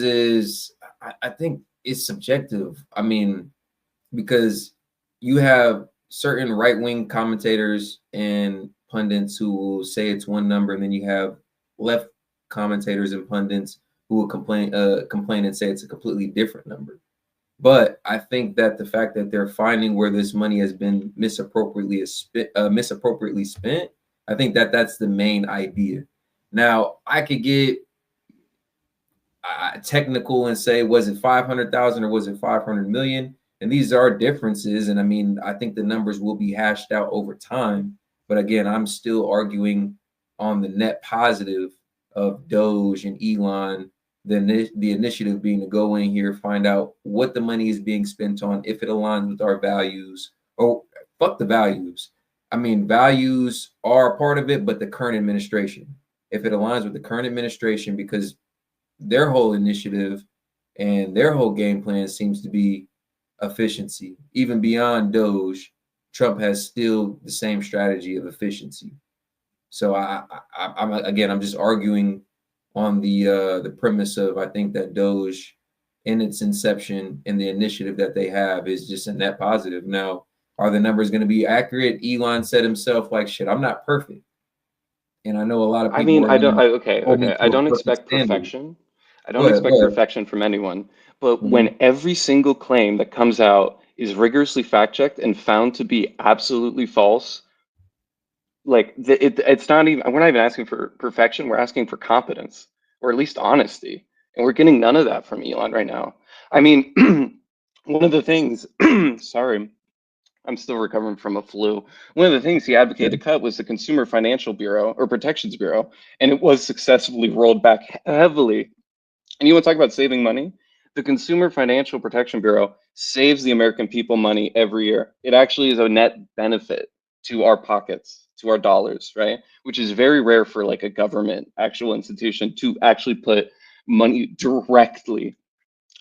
is I think it's subjective. I mean, because you have certain right-wing commentators and pundits who will say it's one number, and then you have left commentators and pundits who will complain and say it's a completely different number. But I think that the fact that they're finding where this money has been misappropriately spent, I think that that's the main idea. Now, I could get technical and say, was it 500,000 or was it 500 million? And these are differences. And I mean, I think the numbers will be hashed out over time. But again, I'm still arguing on the net positive of Doge and Elon, the initiative being to go in here, find out what the money is being spent on, if it aligns with our values, or fuck the values. I mean, values are a part of it, but the current administration, if it aligns with the current administration, because their whole initiative and their whole game plan seems to be efficiency. Even beyond Doge, Trump has still the same strategy of efficiency. So I'm just arguing on the premise of, I think that Doge, in its inception and the initiative that they have, is just a net positive. Now, are the numbers going to be accurate? Elon said himself, like, shit, I'm not perfect. And I know a lot of I people mean, are I going don't, to hold me okay. I to a don't perfect expect standard. perfection. I Go don't ahead, expect go ahead. perfection from anyone. But Mhm. when every single claim that comes out is rigorously fact checked and found to be absolutely false, like it's not even, we're not even asking for perfection. We're asking for competence or at least honesty. And we're getting none of that from Elon right now. I mean, one of the things, sorry, I'm still recovering from a flu. One of the things he advocated to cut was the Consumer Financial Bureau or Protections Bureau, and it was successfully rolled back heavily. And you want to talk about saving money? The Consumer Financial Protection Bureau saves the American people money every year. It actually is a net benefit to our pockets, to our dollars, right? Which is very rare for like a government actual institution to actually put money directly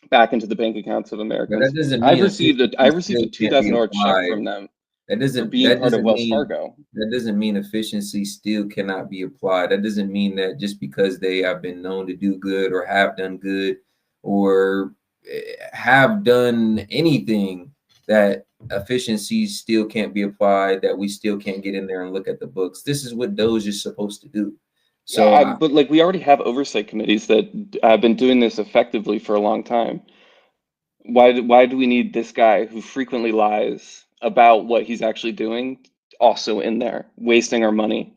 back into the bank accounts of But that Americans. doesn't mean I efficiency received still a can't be $2,000 check applied. from them That for doesn't being that part of doesn't Wells mean Fargo. that doesn't mean efficiency still cannot be applied. That doesn't mean that just because they have been known to do good or have done good or have done anything, that efficiency still can't be applied, that we still can't get in there and look at the books. This is what Doge is supposed to do. Yeah, So but like we already have oversight committees that have been doing this effectively for a long time. Why do we need this guy who frequently lies about what he's actually doing also in there, wasting our money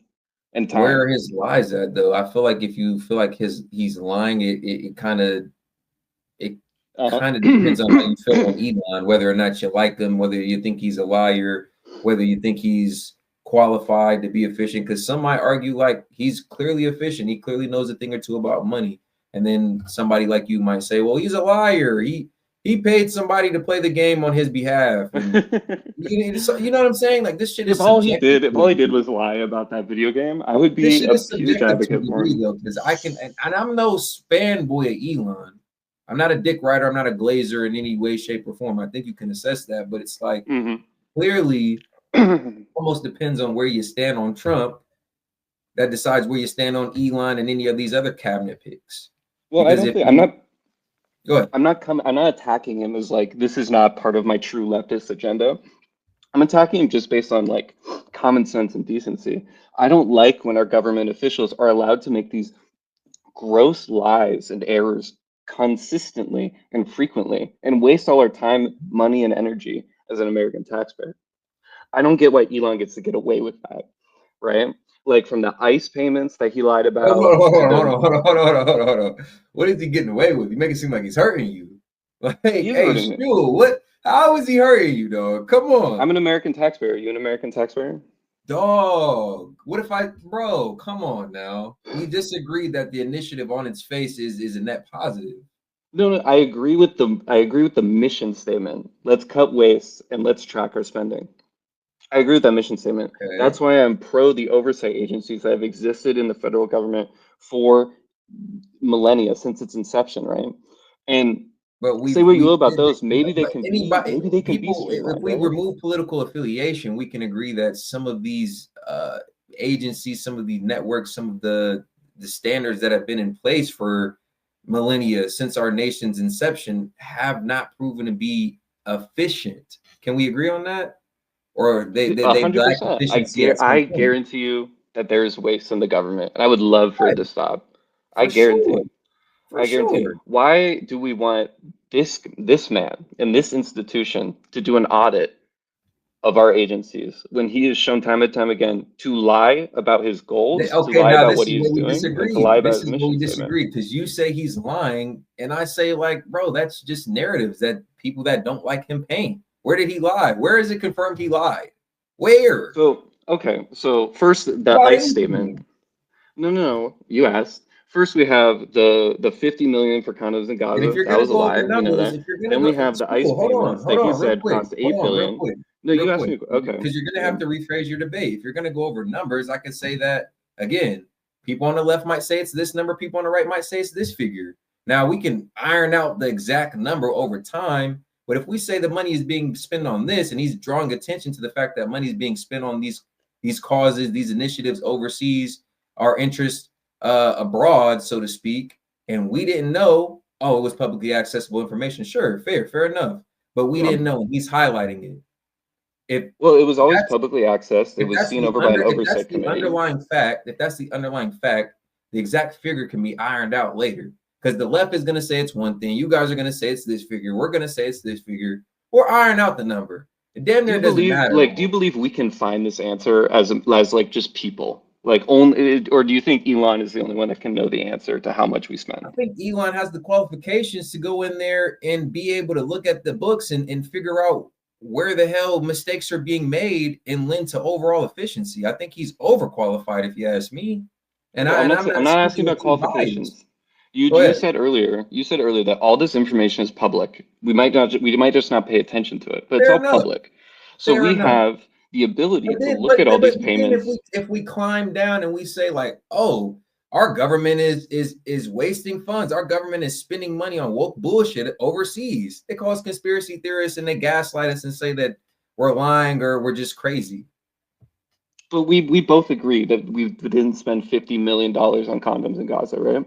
and where time? are his lies at though? I feel like if you feel like he's lying, it it Uh, kind of depends on how you feel on Elon, whether or not you like him, whether you think he's a liar, whether you think he's qualified to be efficient. Because some might argue like he's clearly efficient, he clearly knows a thing or two about money, and then somebody like you might say, well, he's a liar. He paid somebody to play the game on his behalf, and you know what I'm saying? Like this shit is subjective If to a all he did degree. was lie about that video game, I would This be shit a is huge subjective to a advocate for degree him. though, because I can, and I'm no fanboy of Elon. I'm not a dick rider. I'm not a glazer in any way, shape, or form. I think you can assess that, but it's like Hmm. clearly almost depends on where you stand on Trump. That decides where you stand on Elon and any of these other cabinet picks. Well, I Because don't if think you go ahead, I'm not attacking him as like this is not part of my true leftist agenda. I'm attacking him just based on like common sense and decency. I don't like when our government officials are allowed to make these gross lies and errors consistently and frequently and waste all our time, money, and energy as an American taxpayer. I don't get why Elon gets to get away with that, right? Like from the ICE payments that he lied about to the hold on. What is he getting away with? You make it seem like he's hurting you. Like, he is hey, hurting me. Shul, what? How is he hurting you, dog? Come I'm on. an American taxpayer. Are you an American taxpayer? Dog, what if bro, come on now. We just agreed that the initiative on its face is a net positive. No, no, I agree with the mission statement. Let's cut waste and let's track our spending. I agree with that mission statement. Okay. That's why I'm pro the oversight agencies that have existed in the federal government for millennia since its inception, right? And But say what you will we about did those, but anybody maybe they can be people, if streamlined, we right? remove political affiliation, we can agree that some of these agencies, some of these networks, some of the standards that have been in place for millennia since our nation's inception have not proven to be efficient. Can we agree on that? Or they lack 100%. efficiency at some I point? guarantee you that there is waste in the government, and I would love for it Right, to stop. I for sure, guarantee. for I guarantee. sure. Why do we want this man in this institution to do an audit of our agencies when he is shown time and time again to lie about his goals, to Okay, lie now about this what is he's where we doing, and to disagree. lie about This his is where we mission statement? disagree because you say he's lying, and I say like, bro, that's just narratives that people that don't like him paint. Where did he lie? Where is it confirmed he lied? Where? So, okay, so first the About ICE statement. anything. No, no, no. You asked. First, we have the 50 million for condos in And if Gaza. you're That gonna was a go over lie. We know numbers, that. if you're gonna Then go we have the ICE school, payments hold that he on, real said quick. cost Hold 8 on, real billion. quick, No, real you asked quick. me. Okay. Because you're gonna have Yeah. to rephrase your debate. If you're gonna go over numbers, I could say that again. People on the left might say it's this number, people on the right might say it's this figure. Now we can iron out the exact number over time, but if we say the money is being spent on this and he's drawing attention to the fact that money is being spent on these causes, these initiatives overseas, our interests abroad, so to speak, and we didn't know, oh, it was publicly accessible information. Sure, fair enough. But we Yeah. didn't know. He's highlighting it. If Well, it was always that's publicly accessed. It was seen over by an if that's oversight the committee. underlying fact, if that's the underlying fact, the exact figure can be ironed out later. Because the left is going to say it's one thing, you guys are going to say it's this figure, we're going to say it's this figure, or iron out the number. It damn Do near you doesn't believe, matter like, do you anymore. believe we can find this answer as like just people? Like only, or do you think Elon is the only one that can know the answer to how much we I spend? think Elon has the qualifications to go in there and be able to look at the books and figure out where the hell mistakes are being made and lend to overall efficiency. I think he's overqualified, if you ask me. No, I'm not I'm saying, I'm not not speaking asking with about any bias. qualifications. You Go you ahead. said earlier that all this information is public. We might just not pay attention to it, but it's Fair all enough. public. So Fair we enough. have the ability But to then, look at all these but then payments. if we climb down and we say like, oh, our government is wasting funds. Our government is spending money on woke bullshit overseas. They call us conspiracy theorists and they gaslight us and say that we're lying or we're just crazy. But we both agree that we didn't spend $50 million on condoms in Gaza, right?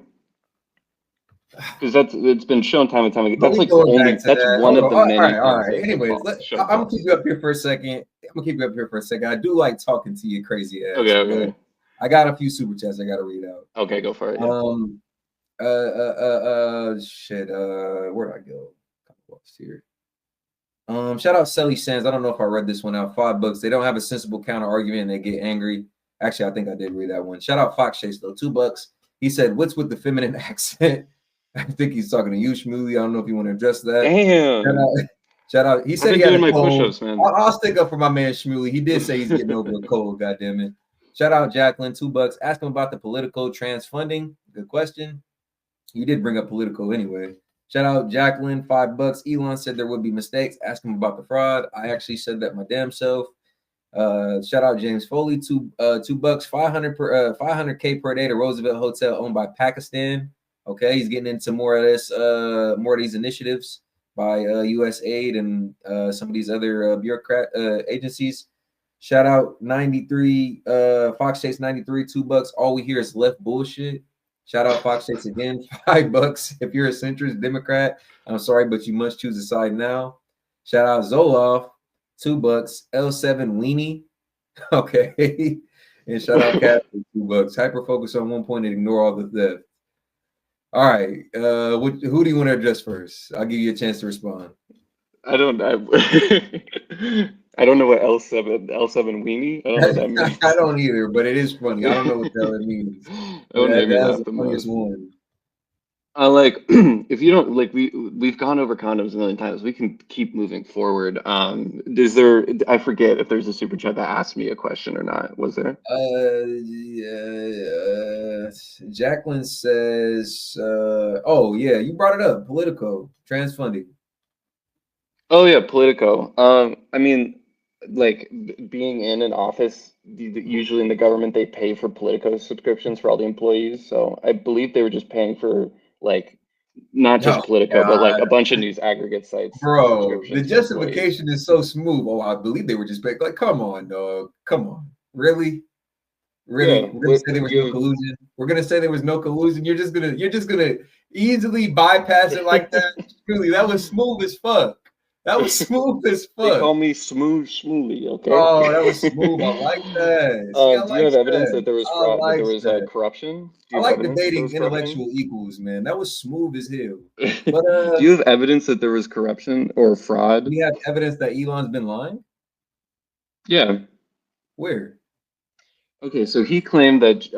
Because it's been shown time and time again. Are That's we like the going only, back to that's that? one Hold of on. the All many right, all things right. that's been Anyways, shown I'm gonna keep false. you up here for a second. I'm gonna keep you up here for a second. I do like talking to you, crazy ass, Okay, but okay, I got a few super chats I gotta read out. okay, go for it. Yeah. Um, shit. Where'd I go? Couple bucks here. Shout out Sally Sands. I don't know if I read this one out. $5. They don't have a sensible counter argument and they get angry. Actually, I think I did read that one. Shout out Fox Chase though. $2. He said, "What's with the feminine accent?" I think he's talking to you, Shmooly. I don't know if you want to address that. Shout Damn. out, shout out. He I've said been he had doing a my cold. push-ups, man. I'll stick up for my man Shmooly. He did say he's getting over a cold. God damn it. Shout out Jacqueline. $2. Ask him about the political trans funding. Good question. You did bring up political anyway. Shout out Jacqueline, $5. Elon said there would be mistakes. Ask him about the fraud. I actually said that my damn self. Shout out James Foley, $2, 500K per day to Roosevelt Hotel owned by Pakistan. Okay, he's getting into more of this, more of these initiatives by USAID and some of these other bureaucrat agencies. Shout out 93, Fox Chase 93, $2. All we hear is left bullshit. Shout out Fox Chase again, $5. If you're a centrist Democrat, I'm sorry, but you must choose a side now. Shout out Zoloff, $2. L7 Weenie. Okay. And shout out Cat for $2. Hyper focus on one point and ignore all the theft. All right. Who do you want to address first? I'll give you a chance to respond. I don't I don't know what L7 weenie. I don't know what that I means. don't either, but it is funny. I don't know what the hell it means. That But one made me that was laugh the the funniest most. one. Like if you don't like we've gone over condoms a million times. We can keep moving forward. Is there I forget if there's a super chat that asked me a question or not. Was there? Yeah, Jacqueline says, oh yeah, you brought it up. Politico, trans funding. Oh yeah, Politico. I mean, like being in an office, usually in the government, they pay for Politico subscriptions for all the employees. So I believe they were just paying for like not Oh just Politico, but like God, a bunch of news aggregate sites bro, the subscriptions for employees. justification is so smooth. Oh, I believe they were just like, come on, dog, come on, really? Yeah, Really? We're gonna say there was no you collusion. We're gonna say there was no collusion. You're just gonna easily bypass it like that. Truly, that was smooth as fuck. That was smooth as They fuck. call me Smooth Schmooly, okay? Oh, that was smooth. I like that. See, I Do you like have evidence that that. there was I fraud, that there like was that. corruption? Do I you have like evidence that there debating was corruption? intellectual equals, man. That was smooth as hell. But Do you have evidence that there was corruption or fraud? we have evidence that Elon's been lying. Yeah. Where? Okay, so he claimed that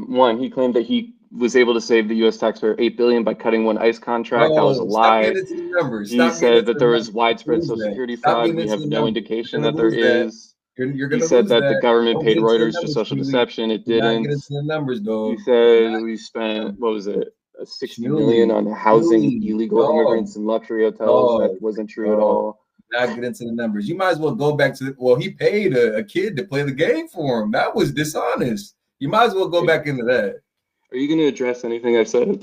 one, he claimed that he was able to save the U.S. taxpayer 8 billion by cutting one ICE contract. That was a Oh, stop lie. getting into the numbers. He Stop getting said into that the there was numbers. You're widespread gonna lose Social that. Security Stop fraud. getting We into have the no numbers. indication You're that gonna there lose that. is. You're He gonna said lose that the that. government Don't paid get into the Reuters for numbers, social Shmuley. deception. It Do not get didn't. into the numbers, He dog. Do said not we get into spent, the what was it, 60 million numbers. on housing Shmuley, illegal dog, immigrants in luxury hotels. That dog, wasn't true at dog. all. Do not get into the numbers. You might as well go back to well, he paid a kid to play the game for him. That was dishonest. You might as well go back into that. Are you going to address anything I said?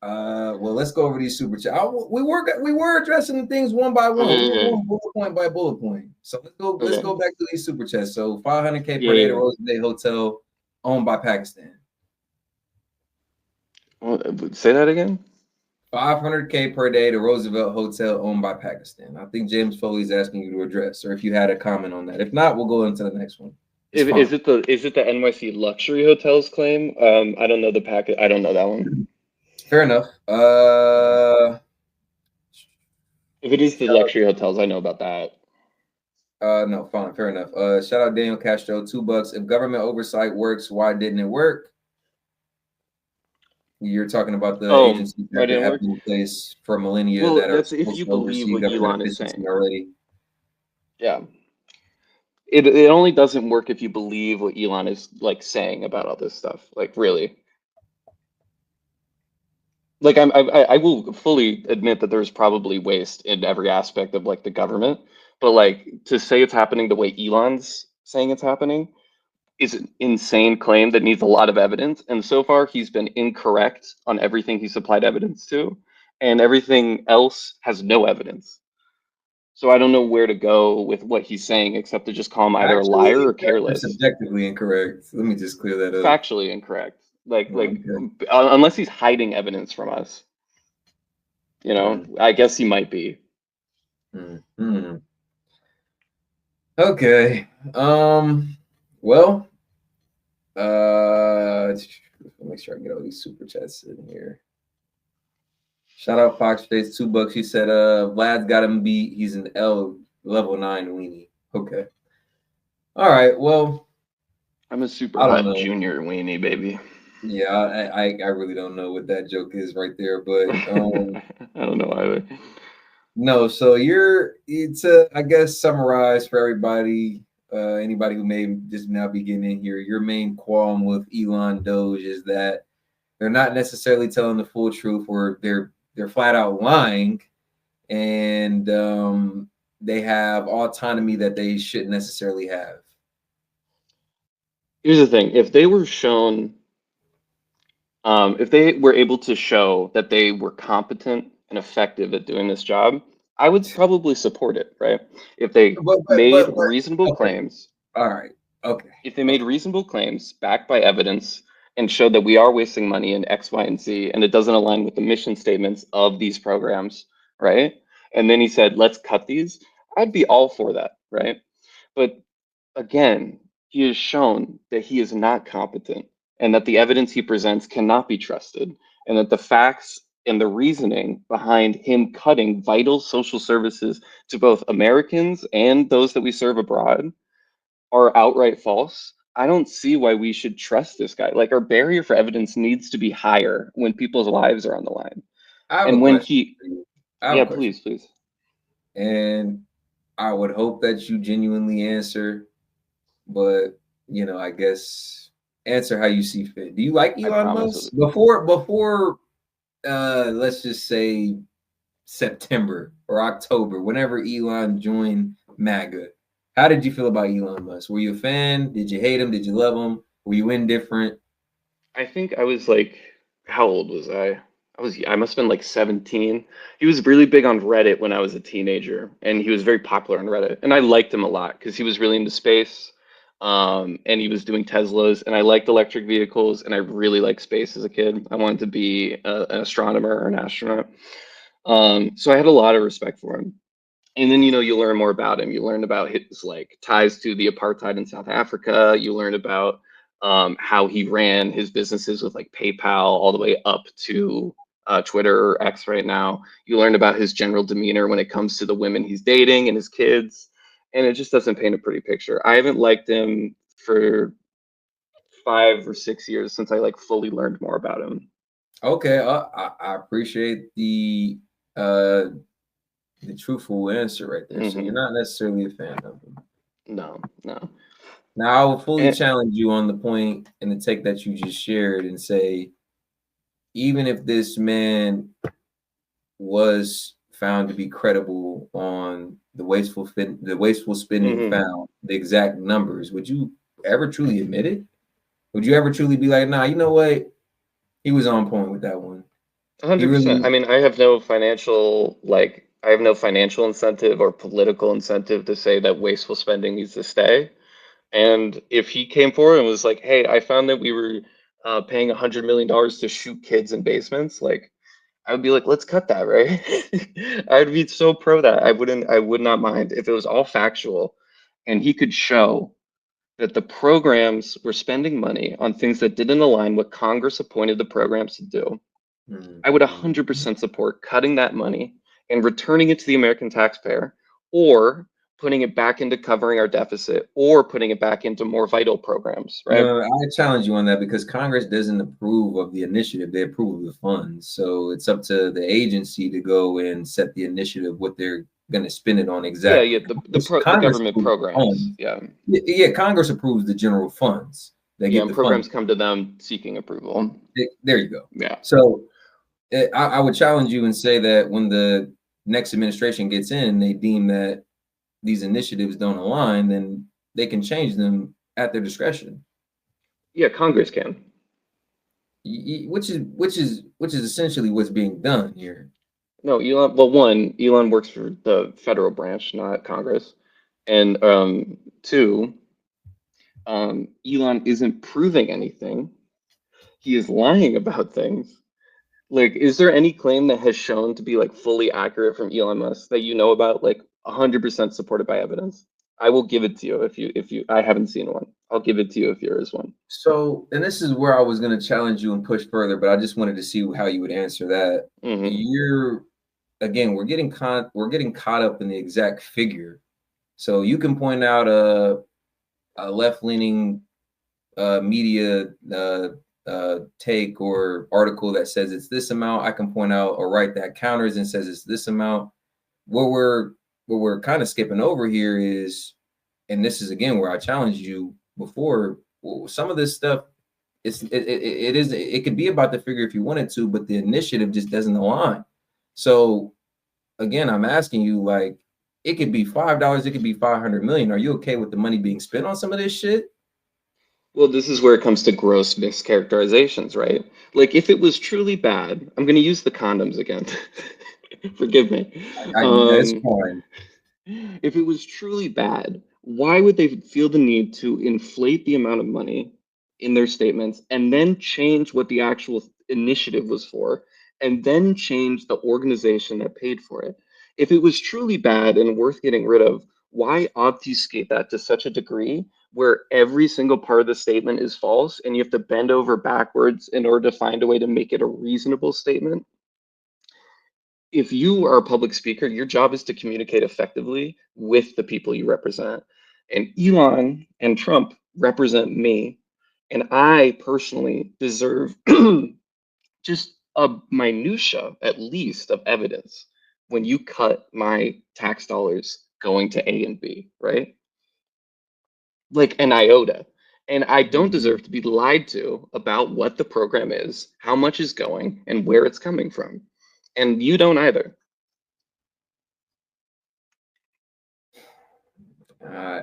Well, let's go over these super chats. We were addressing things one by one. We were Okay. going bullet point by bullet point. So let's go. Let's Okay. go back to these super chats. So 500K Yeah, per day to yeah. Roosevelt Hotel, owned by Pakistan. Say that again? 500K per day to Roosevelt Hotel, owned by Pakistan. I think James Foley's asking you to address, or if you had a comment on that. If not, we'll go into the next one. It's If, fine. is it the NYC luxury hotels claim? I don't know the packet. I don't know that one. Fair enough. If it is the luxury hotels, I know about that. No, fine, fair enough. Shout out Daniel Castro, $2. If government oversight works, why didn't it work? You're talking about the Oh, agencies why that didn't it have work? been in place for millennia Well, that are that's if supposed you to believe oversee what government Elon is efficiency saying. already. Yeah. It only doesn't work if you believe what Elon is like saying about all this stuff. Like really. Like I will fully admit that there's probably waste in every aspect of like the government, but like to say it's happening the way Elon's saying it's happening is an insane claim that needs a lot of evidence. And so far, he's been incorrect on everything he supplied evidence to, and everything else has no evidence. So I don't know where to go with what he's saying except to just call him either a liar Actually, or you're careless. subjectively incorrect. Let me just clear that up. Factually incorrect. Like Okay. unless he's hiding evidence from us, you know, Mm, I guess he might be. mm. Okay. Well, make sure I get all these super chats in here. Shout out Fox Face, $2. He said, Vlad's got him beat. He's an L level 9 weenie. Okay. All right. Well, I'm a super I don't hot know. junior weenie, baby. Yeah, I really don't know what that joke is right there, but I don't know either. no. So it's I guess summarize for everybody, anybody who may just now be getting in here. Your main qualm with Elon Doge is that they're not necessarily telling the full truth, or they're flat out lying, and they have autonomy that they shouldn't necessarily have. Here's the thing: if they were shown, if they were able to show that they were competent and effective at doing this job, I would probably support it, right? If they made reasonable Okay, claims, all right, okay, if they made okay. reasonable claims backed by evidence and showed that we are wasting money in X, Y, and Z, and it doesn't align with the mission statements of these programs, right? And then he said, let's cut these, I'd be all for that, right? But again, he has shown that he is not competent and that the evidence he presents cannot be trusted, and that the facts and the reasoning behind him cutting vital social services to both Americans and those that we serve abroad are outright false. I don't see why we should trust this guy. Like our barrier for evidence needs to be higher when people's lives are on the line. I have a And when question he, for you. I have a yeah, question, please, please. and I would hope that you genuinely answer, but I guess answer how you see fit. Do you like I Elon promise. Musk before let's just say September or October, whenever Elon joined MAGA? How did you feel about Elon Musk? Were you a fan? Did you hate him? Did you love him? Were you indifferent? I think I was like, how old was I? I must have been like 17. He was really big on Reddit when I was a teenager, and he was very popular on Reddit. And I liked him a lot because he was really into space. And he was doing Teslas, and I liked electric vehicles, and I really liked space as a kid. I wanted to be an astronomer or an astronaut. So I had a lot of respect for him. And then, you learn more about him. You learn about his like ties to the apartheid in South Africa. You learn about how he ran his businesses with like PayPal all the way up to Twitter or X right now. You learn about his general demeanor when it comes to the women he's dating and his kids, and it just doesn't paint a pretty picture. I haven't liked him for 5 or 6 years since I like fully learned more about him. Okay, I appreciate the truthful answer right there. So you're Hmm. not necessarily a fan of him. No, no. Now I will fully And, challenge you on the point and the take that you just shared and say, even if this man was found to be credible on the wasteful spending mhm. found the exact numbers, would you ever truly admit it? Would you ever truly be like, nah, you know what? He was on point with that one. He 100%. I really mean, I have no financial incentive or political incentive to say that wasteful spending needs to stay. And if he came forward and was like, "Hey, I found that we were paying $100 million to shoot kids in basements," like I would be like, "Let's cut that, right?" I'd be so pro that. I would not mind if it was all factual, and he could show that the programs were spending money on things that didn't align what Congress appointed the programs to do. I would Mhm. 100% support cutting that money and returning it to the American taxpayer, or putting it back into covering our deficit, or putting it back into more vital programs, right? No, I challenge you on that because Congress doesn't approve of the initiative; they approve of the funds. So it's up to the agency to go and set the initiative, what they're going to spend it on Yeah, exactly. yeah, the Congress government approves the programs. funds. Yeah. Yeah, Congress approves the general funds. They Yeah, get and the funds. programs come to them seeking approval. There you go. Yeah. So I would challenge you and say that when the next administration gets in, they deem that these initiatives don't align, then they can change them at their discretion. Yeah, Congress can. Which is essentially what's being done here. No, Elon, well, one, Elon works for the federal branch, not Congress. And two, Elon isn't proving anything. He is lying about things. Like, is there any claim that has shown to be like fully accurate from Elon Musk that you know about, like 100% supported by evidence? I will give it to you I haven't seen one. I'll give it to you if there is one. So, and this is where I was going to challenge you and push further, but I just wanted to see how you would answer that. Hmm. You're again, we're getting caught up in the exact figure. So you can point out a left leaning media take or article that says it's this amount. I can point out a right that counters and says it's this amount. What we're what we're kind of skipping over here is, and this is again where I challenged you before. Well, some of this stuff, it could be about the figure if you wanted to, but the initiative just doesn't align. So again, I'm asking you, like, it could be $5, it could be 500 million. Are you okay with the money being spent on some of this shit? Well, this is where it comes to gross mischaracterizations, right? Like, if it was truly bad, I'm going to use the condoms again. Forgive me. That's Um, fine. if it was truly bad, why would they feel the need to inflate the amount of money in their statements and then change what the actual initiative was for, and then change the organization that paid for it? If it was truly bad and worth getting rid of, why obfuscate that to such a degree where every single part of the statement is false and you have to bend over backwards in order to find a way to make it a reasonable statement? If you are a public speaker, your job is to communicate effectively with the people you represent. And Elon and Trump represent me. And I personally deserve just a minutia, at least, of evidence when you cut my tax dollars going to A and B, right? Like an iota. And I don't deserve to be lied to about what the program is, how much is going, and where it's coming from. And you don't either. Uh,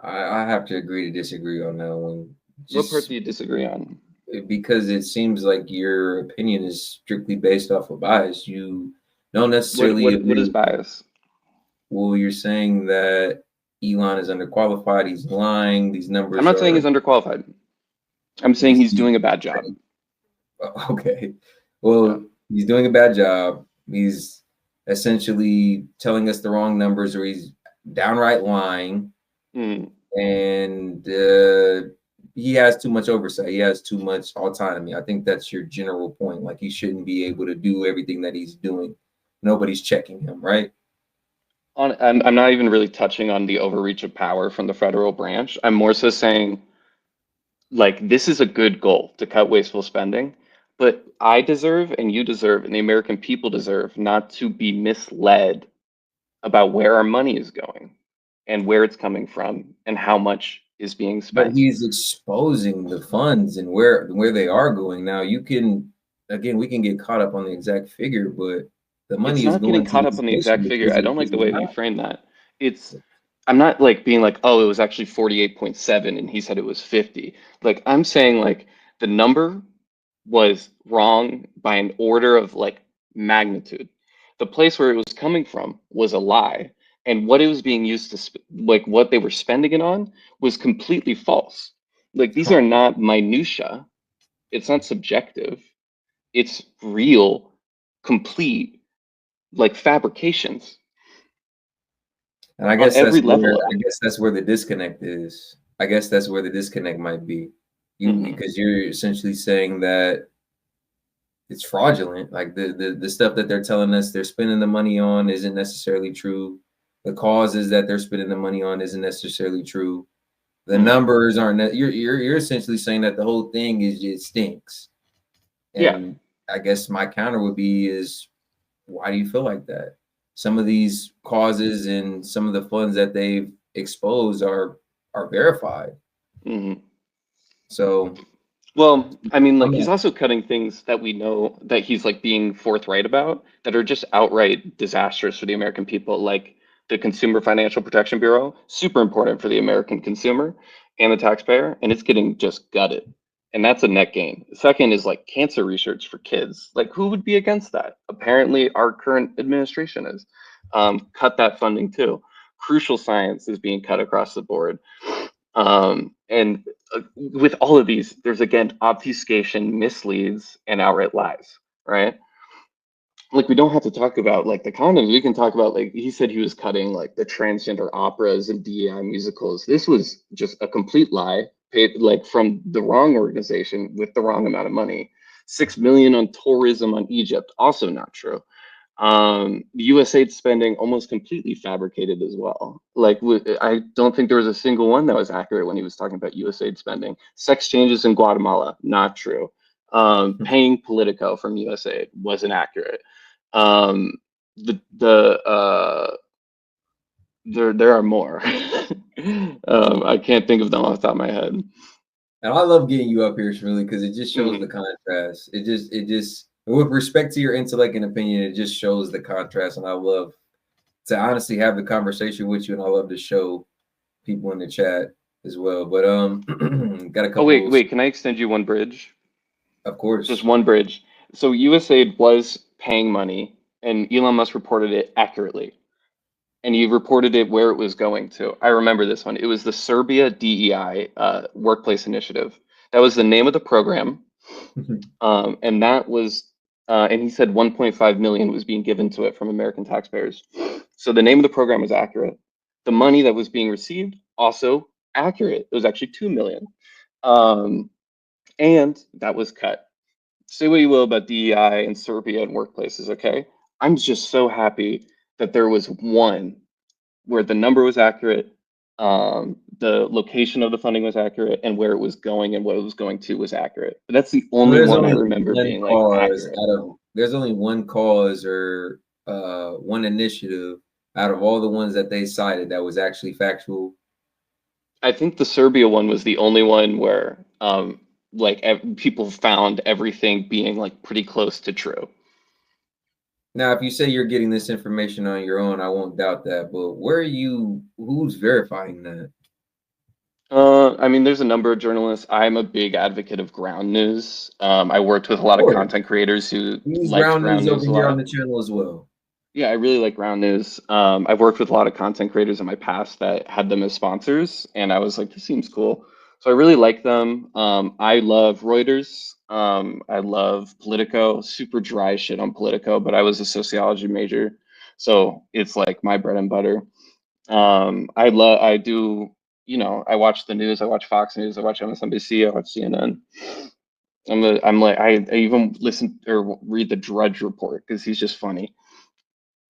I have to agree to disagree on that one. What part Just do you disagree on? because it seems like your opinion is strictly based off of bias. You don't What necessarily what what is agree. bias? Well, you're saying that Elon is underqualified. He's lying. These I'm numbers not saying are he's underqualified. I'm saying he's doing a bad job. okay. Yeah. Well, he's doing a bad job. He's essentially telling us the wrong numbers, or he's downright lying, Mm. and he has too much oversight. He has too much autonomy. I think that's your general point. Like he shouldn't be able to do everything that he's doing. Nobody's checking him, right? I'm not even really touching on the overreach of power from the federal branch. I'm more so saying, like, this is a good goal to cut wasteful spending, but I deserve and you deserve and the American people deserve not to be misled about where our money is going and where it's coming from and how much is being But spent. he's exposing the funds and where they are going. Now you can again we can get caught up on the exact figure, but the It's money is not getting going to caught up these on the exact figure. initiatives, I don't like is the it way that you not? frame that. It's I'm not like being like, oh, it was actually 48.7 and he said it was 50. Like I'm saying like the number was wrong by an order of like magnitude. The place where it was coming from was a lie, and what it was being used to like what they were spending it on was completely false. Like these are not minutia. It's not subjective. It's real, complete, like fabrications And I on guess every that's level where of it. the disconnect is. I guess that's where the disconnect might be. You Hmm. because you're essentially saying that it's fraudulent. Like the stuff that they're telling us they're spending the money on isn't necessarily true. The causes that they're spending the money on isn't necessarily true. The Hmm. numbers aren't. You're essentially saying that the whole thing is it stinks. Yeah. And I guess my counter would be is why do you feel like that? Some of these causes and some of the funds that they've exposed are verified. Hmm. So Well, I mean, I'm like he's not. also cutting things that we know that he's like being forthright about that are just outright disastrous for the American people, like the Consumer Financial Protection Bureau, super important for the American consumer and the taxpayer, and it's getting just gutted. And that's a net gain. Second is like cancer research for kids. Like, who would be against that? Apparently, our current administration is. Cut that funding too. Crucial science is being cut across the board. And with all of these, there's again obfuscation, misleads, and outright lies, right? Like we don't have to talk about like the condoms. We can talk about like he said he was cutting like the transgender operas and DEI musicals. This was just a complete lie, paid like from the wrong organization with the wrong amount of money. 6 million on tourism on Egypt, also not true. The USAID spending almost completely fabricated as well. Like, I don't think there was a single one that was accurate when he was talking about USAID spending. Sex changes in Guatemala, not true. Paying Politico from USAID wasn't accurate. Um, there are more. I can't think of them off the top of my head. And I love getting you up here, Shirley, because it just shows the Mhm. contrast. It just with respect to your intellect and opinion, it just shows the contrast. And I love to honestly have the conversation with you, and I love to show people in the chat as well. But got a Oh wait, couple, wait. Can I extend you one bridge? of Just course. one bridge. So USAID was paying money, and Elon Musk reported it accurately, and he reported it where it was going to. I remember this one. It was the Serbia DEI workplace initiative. That was the name of the program, and that was, and he said 1.5 million was being given to it from American taxpayers. So the name of the program was accurate. The money that was being received also accurate. It was actually 2 million, and that was cut. Say what you will about DEI and Serbia and workplaces, okay? I'm just so happy that there was one where the number was accurate, the location of the funding was accurate, and where it was going and what it was going to was accurate. But that's the So only one I remember being like accurate. there's only one cause or one initiative out of all the ones that they cited that was actually factual. I think the Serbia one was the only one where like people found everything being like pretty close to true. Now, if you say you're getting this information on your own, I won't doubt that. But where are you? Who's verifying that? I mean, there's a number of journalists. I'm a big advocate of ground news. I worked with a Of lot of course, content creators who we use liked ground ground news over news a here on lot. the channel as well. Yeah, I really like Ground News. I've worked with a lot of content creators in my past that had them as sponsors, and I was like, this seems cool. So I really like them. I love Reuters. I love Politico. Super dry shit on Politico, but I was a sociology major, so it's like my bread and butter. I do, I watch the news. I watch Fox News. I watch MSNBC. I watch CNN. I even listen or read the Drudge Report because he's just funny.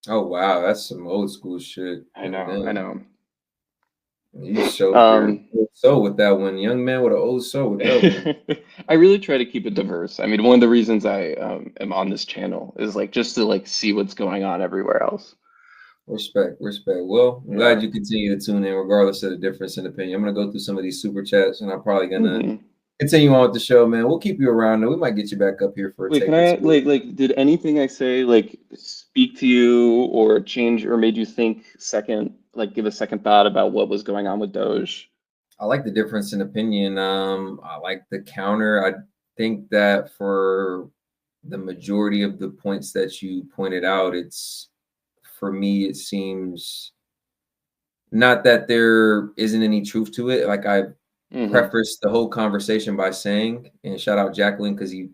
Oh wow, that's some old school shit. I God know, I damn. know. You showed your Um, old soul with that one, young man with an old soul with that one. I really try to keep it diverse. I mean, one of the reasons I am on this channel is like just to like see what's going on everywhere else. Respect, respect. Well, I'm glad Yeah. you continue to tune in, regardless of the difference in opinion. I'm gonna go through some of these super chats, and I'm probably gonna hmm continue on with the show, man. We'll keep you around, though. We might get you back up here for a Wait, can take or I two. did anything I say like speak to you or change or made you think give a second thought about what was going on with Doge? I like the difference in opinion. I like the counter. I think that for the majority of the points that you pointed out, it's for me, it seems not that there isn't any truth to it. Like I hmm prefaced the whole conversation by saying, and shout out Jacqueline because he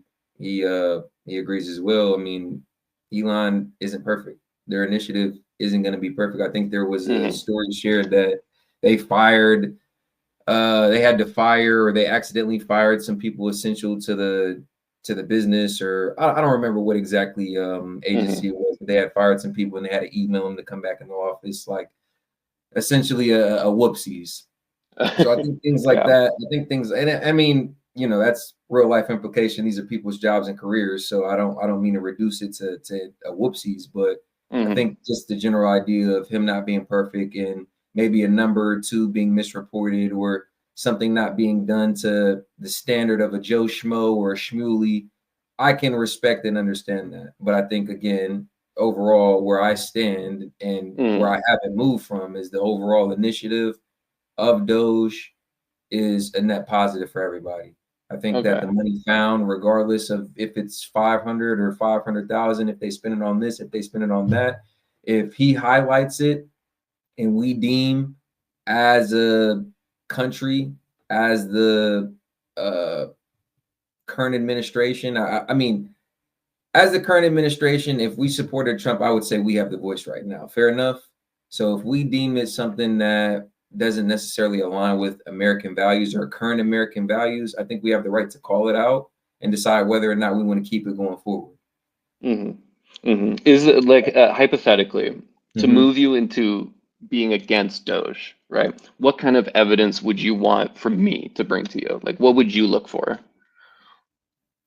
agrees as well. I mean, Elon isn't perfect. Their initiative isn't going to be perfect. I think there was a hmm story shared that they fired they had to fire or they accidentally fired some people essential to the business or I don't remember what exactly agency hmm it was, but they had fired some people and they had to email them to come back in the office, like essentially a whoopsies. So I think things like Yeah. that. I think things, and I mean, that's real life implication. These are people's jobs and careers. So I don't mean to reduce it to a whoopsies, but I hmm think just the general idea of him not being perfect and maybe a number or two being misreported or something not being done to the standard of a Joe Schmo or a Schmooly, I can respect and understand that. But I think again, overall, where I stand and where hmm I haven't moved from is the overall initiative of Doge is a net positive for everybody. I think that Okay. the money found, regardless of if it's 500 or 500,000, if they spend it on this, if they spend it on that, if he highlights it and we deem as a country, as the uh, current administration, I mean, as the current administration, if we supported Trump, I would say we have the voice right now. Fair enough. So if we deem it something that doesn't necessarily align with American values or current American values, I think we have the right to call it out and decide whether or not we want to keep it going forward. hmm Is it like hypothetically to Mm-hmm. move you into being against Doge, right? What kind of evidence would you want from me to bring to you? Like, what would you look for?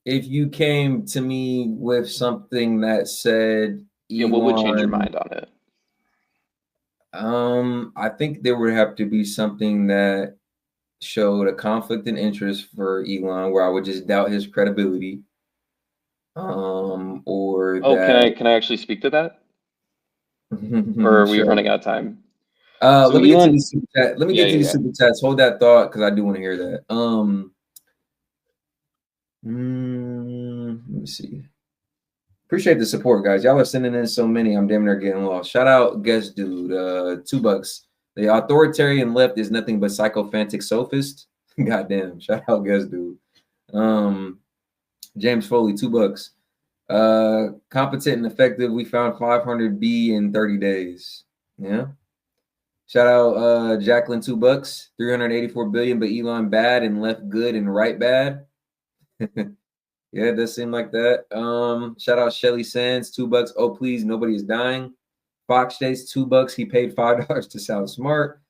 If you came to me with something that said Yeah, what would change your Elon, mind on it? I think there would have to be something that showed a conflict in interest for Elon, where I would just doubt his credibility, or Oh, can that. I actually speak to that? Or are we Sure. running out of time? So Let me get to Elon, these super chat. Let me yeah, get to yeah, these yeah. super chats. Hold that thought because I do want to hear that. Let me see. Appreciate the support, guys. Y'all are sending in so many. I'm damn near getting lost. Shout out, guest dude. $2. The authoritarian left is nothing but sycophantic sophist. Goddamn. Shout out, guest dude. Um, James Foley, $2. Competent and effective. We found 500B in 30 days. Yeah. Shout out Jacqueline, $2. 384 billion, but Elon bad and left good and right bad. Yeah, it does seem like that. Shout out Shelly Sands, $2. Oh, please, nobody is dying. Fox Jace, $2. He paid $5 to sound smart.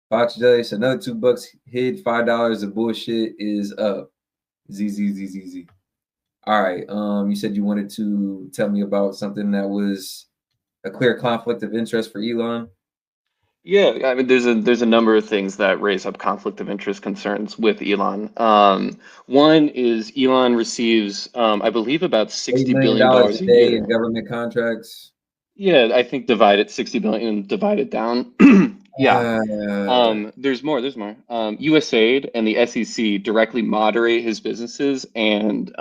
Fox Jace, another $2. Hid $5. The bullshit is up. Z. All right. You said you wanted to tell me about something that was a clear conflict of interest for Elon. Yeah, I mean, there's a number of things that raise up conflict of interest concerns with Elon. One is Elon receives, I believe, about $8 $60 million billion dollars a a day in year. government contracts. Yeah, I think divided 60 billion divided down. Yeah. Uh, There's more. There's more. USAID and the SEC directly moderate his businesses and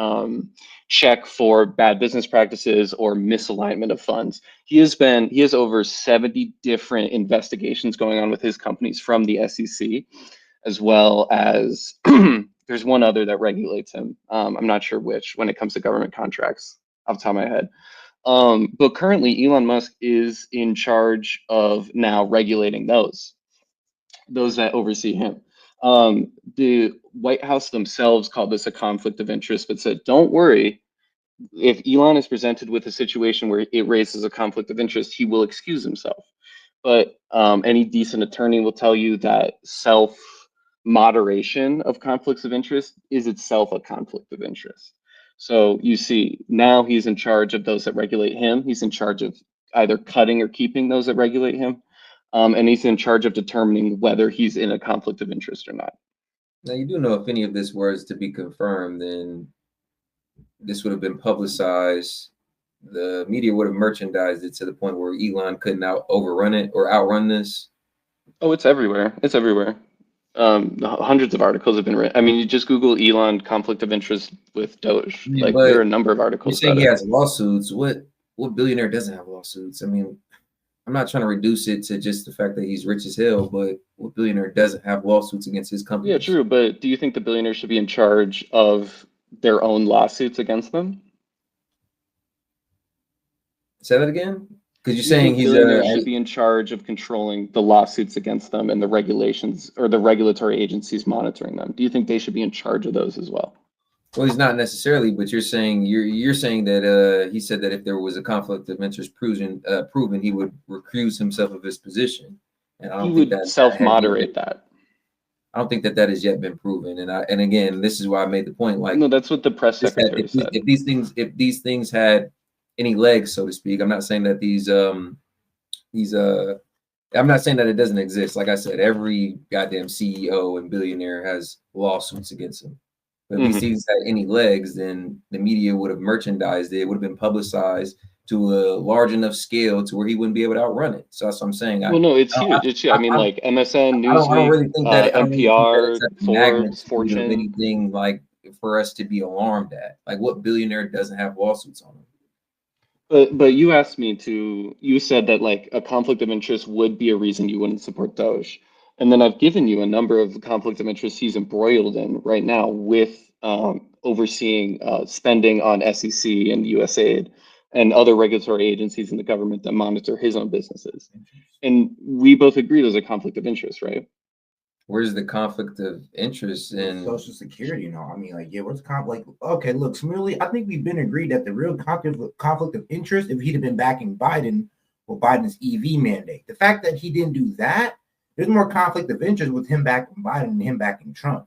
check for bad business practices or misalignment of funds. He has over 70 different investigations going on with his companies from the SEC, as well as there's one other that regulates him. I'm not sure which when it comes to government contracts off the top of my head. But currently, Elon Musk is in charge of now regulating those that oversee him. The White House themselves called this a conflict of interest, but said, don't worry. If Elon is presented with a situation where it raises a conflict of interest, he will excuse himself. But any decent attorney will tell you that self moderation of conflicts of interest is itself a conflict of interest. So you see, now he's in charge of those that regulate him. He's in charge of either cutting or keeping those that regulate him. And he's in charge of determining whether he's in a conflict of interest or not. Now you do know if any of this was to be confirmed, then this would have been publicized. The media would have merchandised it to the point where Elon couldn't overrun it or outrun this. Oh, it's everywhere. It's everywhere. Hundreds of articles have been written. I mean, you just Google Elon conflict of interest with I Doge. mean, Like there but are a number of you're articles saying about he it. has lawsuits. What billionaire doesn't have lawsuits? I mean, I'm not trying to reduce it to just the fact that he's rich as hell, but what billionaire doesn't have lawsuits against his Yeah, companies? true. But do you think the billionaires should be in charge of their own lawsuits against them? Say that again? Because you're Do you saying think he's billionaires should be in charge of controlling the lawsuits against them and the regulations or the regulatory agencies monitoring them? Do you think they should be in charge of those as well? well, he's not necessarily, but you're saying that he said that if there was a conflict of interest proven, he would recuse himself of his position, and He would self-moderate that. I don't think that that has yet been proven. And again, this is why I made the point. Like No, that's what the press this that secretary said. if these things had any legs, so to speak, I'm not saying that these I'm not saying that it doesn't exist. Like I said, every goddamn CEO and billionaire has lawsuits against them. But if these Hmm. things had any legs, then the media would have merchandised it. It would have been publicized to a large enough scale to where he wouldn't be able to outrun it. So that's what I'm saying. Well, no, it's I, huge. It's huge. I mean, I, like MSN, I don't Newsweek, really think that I don't really think that it's NPR, at the Forbes, magnitude of Fortune. anything like for us to be alarmed at. Like what billionaire doesn't have lawsuits on them? But you asked me to, you said that like a conflict of interest would be a reason you wouldn't support Doge. And then I've given you a number of conflict of interest he's embroiled in right now with overseeing spending on SEC and USAID and other regulatory agencies in the government that monitor his own businesses. And we both agree there's a conflict of interest, right? Where's the conflict of interest With in? Social Security and all. I mean, like, yeah, what's like? Okay, look, Smiley, I think we've been agreed that the real conflict of interest, if he'd have been backing Biden or Biden's EV mandate, the fact that he didn't do that, there's more conflict of interest with him backing Biden and him backing Trump.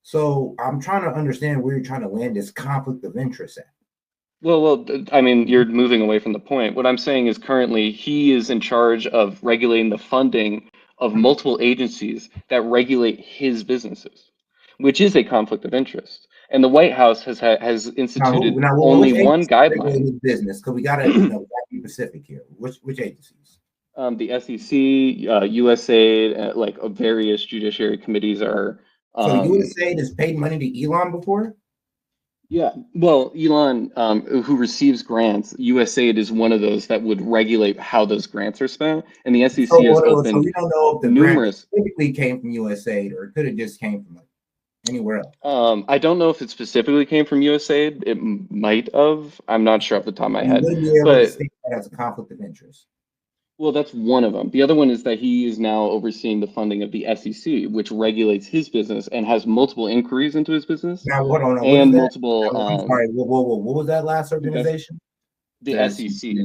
So I'm trying to understand where you're trying to land this conflict of interest at. I mean, you're moving away from the point. What I'm saying is currently he is in charge of regulating the funding of multiple agencies that regulate his businesses, which is a conflict of interest. And the White House has Now, instituted which only one agencies regulate guideline. his business? Because we gotta, we gotta be specific here. Which agencies? The SEC, USAID, like various judiciary committees are So um, USAID has paid money to Elon before. Yeah, well, Elon, who receives grants, USAID is one of those that would regulate how those grants are spent, and the So, SEC has so opened we don't know if the grant numerous. specifically came from USAID or it could have just came from like anywhere else. I don't know if it specifically came from USAID. It might have. I'm not sure off the top of my You head, wouldn't be able to but state that as a conflict of interest. well, that's one of them. The other one is that he is now overseeing the funding of the SEC, which regulates his business and has multiple inquiries into his business Now, hold on. What is and that? multiple I'm sorry. What was that last invest organization? the The SEC. SEC.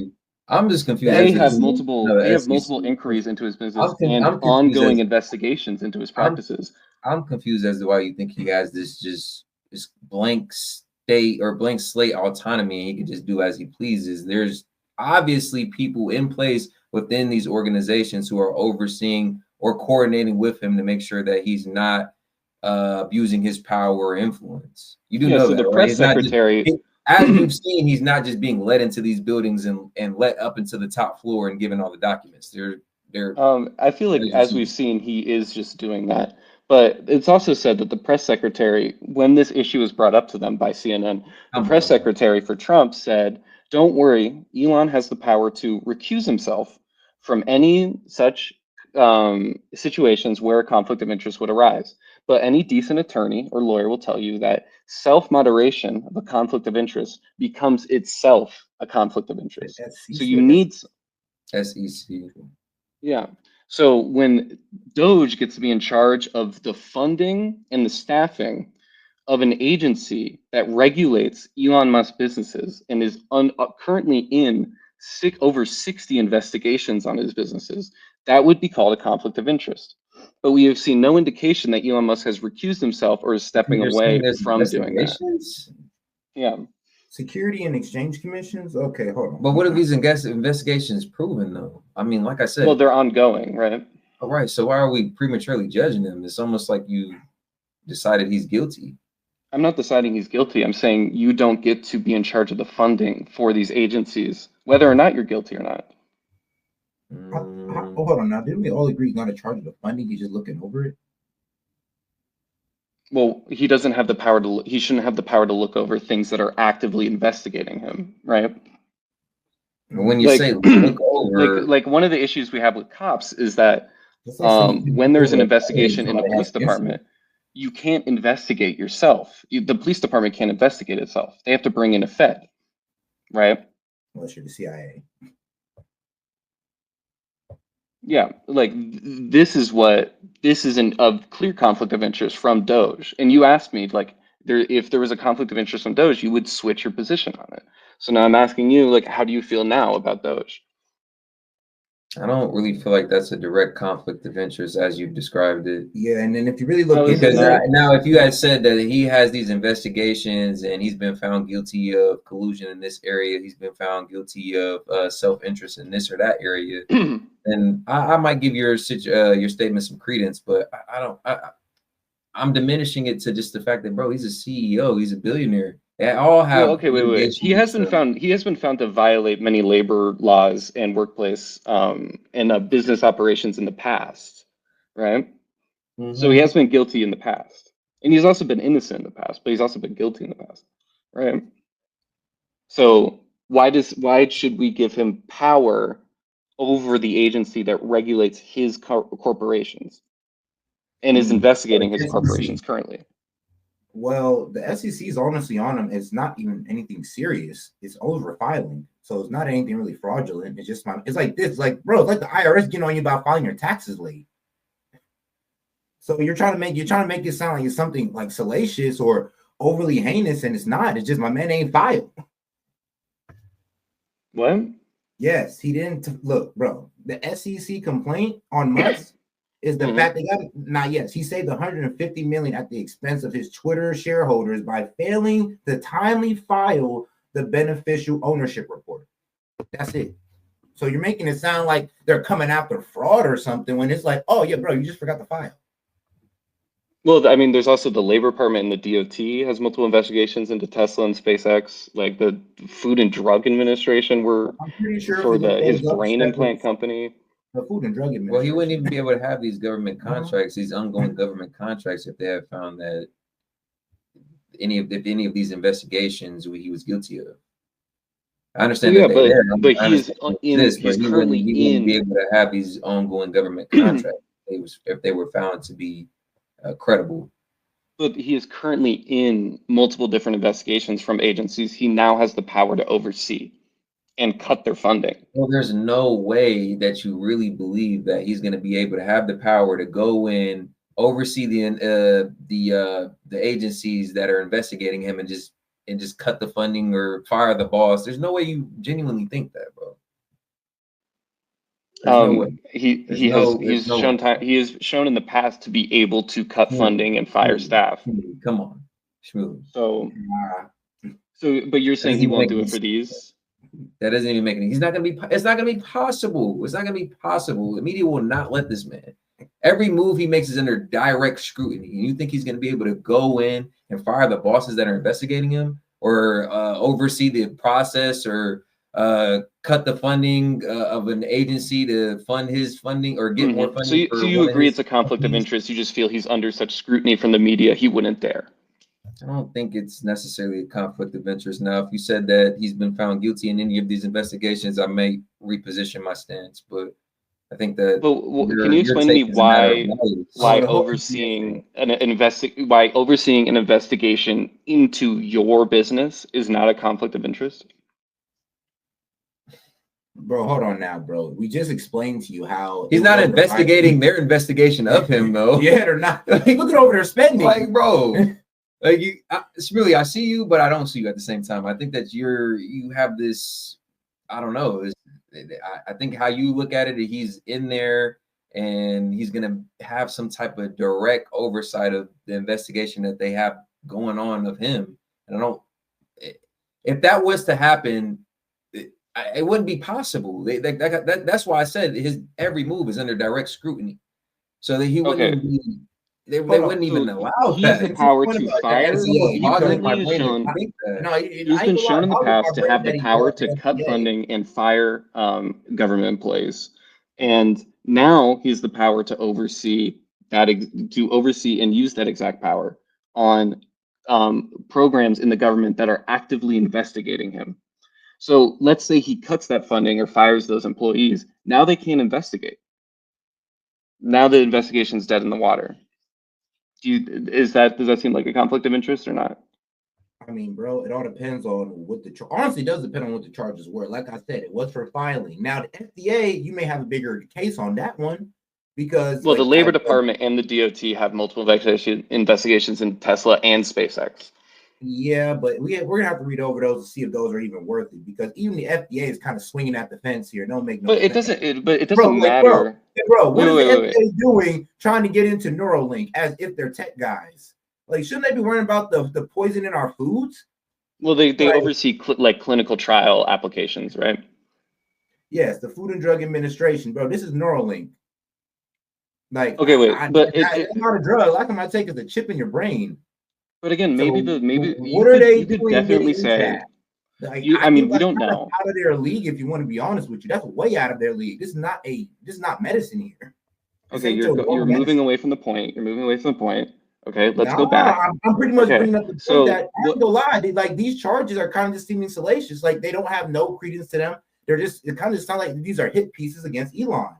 I'm just confused The They as to have SEC. multiple no, they the have multiple SEC. inquiries into his business and I'm confused ongoing as investigations into his I'm practices. I'm confused as to why you think he has this blank state or blank slate autonomy and he can just do as he pleases. There's obviously people in place within these organizations who are overseeing or coordinating with him to make sure that he's not abusing his power or influence. You do Yeah, know so that, the right? press It's not just secretary, as we've seen, he's not just being led into these buildings and let up into the top floor and given all the documents. They're I feel like, as we've seen, he is just doing that. But it's also said that the press secretary, when this issue was brought up to them by CNN, the come press on, bro. secretary for Trump said, "Don't worry, Elon has the power to recuse himself from any such situations where a conflict of interest would arise. But any decent attorney or lawyer will tell you that self-moderation of a conflict of interest becomes itself a conflict of interest. So SEC you or need SEC. yeah. So when Doge gets to be in charge of the funding and the staffing of an agency that regulates Elon Musk businesses and is currently in over 60 investigations on his businesses, that would be called a conflict of interest. But we have seen no indication that Elon Musk has recused himself or is Because stepping you're saying away there's from doing that. investigations? Yeah. Security and Exchange Commissions. Okay, hold on. But what have these investigations proven, though? I mean, like I Well, said, they're ongoing, right? all right, so why are we prematurely judging him? It's almost like you decided he's guilty. I'm not deciding he's guilty. I'm saying you don't get to be in charge of the funding for these agencies, whether or not you're guilty or not. Hold on now. Didn't we all agree he's not in charge of the funding? He's just looking over it. Well, he doesn't have the power to, he shouldn't have the power to look over things that are actively investigating him, right? But when you Like, say look like, over, like one of the issues we have with cops is that That's like saying you can when look there's over an a case investigation in the somebody has police against you. department, you can't investigate yourself. The police department can't investigate itself. They have to bring in a Fed, right? Unless you're the CIA. Yeah, like this is a clear conflict of interest from Doge. And you asked me like if there was a conflict of interest from Doge, you would switch your position on it. So now I'm asking you, like, how do you feel now about Doge? I don't really feel like that's a direct conflict of interest as you've described it. Yeah, and then if you really look How is into it Because that, now, if you had said that he has these investigations and he's been found guilty of collusion in this area, he's been found guilty of self-interest in this or that area, then I might give your statement some credence. But I don't. I'm diminishing it to just the fact that, bro, he's a CEO, he's a billionaire. They all Well, have okay, wait. litigation and stuff. He has been found to violate many labor laws and workplace and business operations in the past, right? So he Mm-hmm. has been guilty in the past. And he's also been innocent in the past, but he's also been guilty in the past, right? So why should we give him power over the agency that regulates his corporations and is investigating his SEC. corporations currently? Well, the SEC is honestly on him. It's not even anything serious. It's over filing, so it's not anything really fraudulent. It's just it's like this, like bro, it's like the IRS getting on you about filing your taxes late. So you're trying to make it sound like it's something like salacious or overly heinous, and it's not. It's just my man ain't filed. What? Yes, he didn't look, bro. The SEC complaint on Musk is the fact they got it. Now, yes, he saved 150 million at the expense of his Twitter shareholders by failing to timely file the beneficial ownership report. That's it. So you're making it sound like they're coming after fraud or something when it's like, oh yeah, bro, you just forgot to file. Well, I mean, there's also the Labor Department and the DOT has multiple investigations into Tesla and SpaceX. Like the Food and Drug Administration were I'm pretty sure if for we look his those up, brain implant company. the Food and Drug Well, he Administration. wouldn't even be able to have these government contracts, these ongoing government contracts, if they had found that any of these investigations he was guilty of. I understand Yeah, that they're there. but I understand this, but he's currently he wouldn't be in able to have these ongoing government contracts if they were found to be credible. but he is currently in multiple different investigations from agencies he now has the power to oversee and cut their funding. Well, there's no way that you really believe that he's going to be able to have the power to go in, oversee the agencies that are investigating him, and just cut the funding or fire the boss. There's no way you genuinely think that, bro. There's no way. He's No way. he has shown in the past to be able to cut funding and fire staff. Come on, Shmooly. So but you're saying he won't do it for these? That doesn't even make any. He's not gonna be. It's not gonna be possible. It's not gonna be possible. The media will not let this man. Every move he makes is under direct scrutiny. And you think he's gonna be able to go in and fire the bosses that are investigating him, or oversee the process, or cut the funding of an agency to fund his funding or get more So funding so for you one of agree his it's a conflict of companies. interest. You just feel he's under such scrutiny from the media, he wouldn't dare. I don't think it's necessarily a conflict of interest. Now, if you said that he's been found guilty in any of these investigations, I may reposition my stance. But I think that But can you your explain to me take is a matter of values. Oh, why the whole overseeing why overseeing an investigation into your business is not a conflict of interest? bro, hold on now, bro. We just explained to you how He's it was not over investigating their investigation of him, though. Yeah, they're not. Look at over their spending. Like, bro, like it's really, I see you, but I don't see you at the same time. I think that you have this, I don't know. I think how you look at it, he's in there and he's gonna have some type of direct oversight of the investigation that they have going on of him. And I don't. If that was to happen, it wouldn't be possible. That's why I said his every move is under direct scrutiny, so that he wouldn't Okay, even be. They Hold on. wouldn't even so allow he has that. the It's your power point to about the fire. It's almost FDA. He Because boggling my currently is brain to shown. think that. no, I He's ain't been gonna lie. shown in the Boggles past my to brain have the that he brought power up the to cut FDA. funding and fire government employees, and now he has the power to oversee and use that exact power on programs in the government that are actively investigating him. So let's say he cuts that funding or fires those employees. Now they can't investigate. Now the investigation's dead in the water. Does that seem like a conflict of interest or not? I mean, bro, it all depends on what honestly, it does depend on what the charges were. Like I said, it was for filing. Now, the FDA, you may have a bigger case on that one because, Well, the like, Labor Department and the DOT have multiple investigations in Tesla and SpaceX. yeah, but we're gonna have to read over those to see if those are even worth it because even the FDA is kind of swinging at the fence here. Don't make no But it sense, doesn't. But it bro. doesn't Like, bro, matter. hey, bro, what Wait, is wait, the wait, wait. FDA doing trying to get into Neuralink as if they're tech guys? Like, shouldn't they be worrying about the poison in our foods? Well, they Like, oversee like clinical trial applications, right? yes, the Food and Drug Administration, bro. This is Neuralink. Like, Okay, wait. it's not a drug. Like, I might take as a chip in your brain. But again, So, maybe what are they you could doing definitely getting into that? say Like, you. I I think mean, we that's don't kind of know. out of their league. If you want to be honest with you, that's way out of their league. This is not medicine here. This Okay, ain't your you're normal moving medicine. away from the point. You're moving away from the point. Okay, let's No, go back. I'm pretty much Okay, bringing up the point that so I ain't gonna lie. Like, these charges are kind of just seeming salacious. Like, they don't have no credence to them. They're just, it kind of sounds like these are hit pieces against Elon.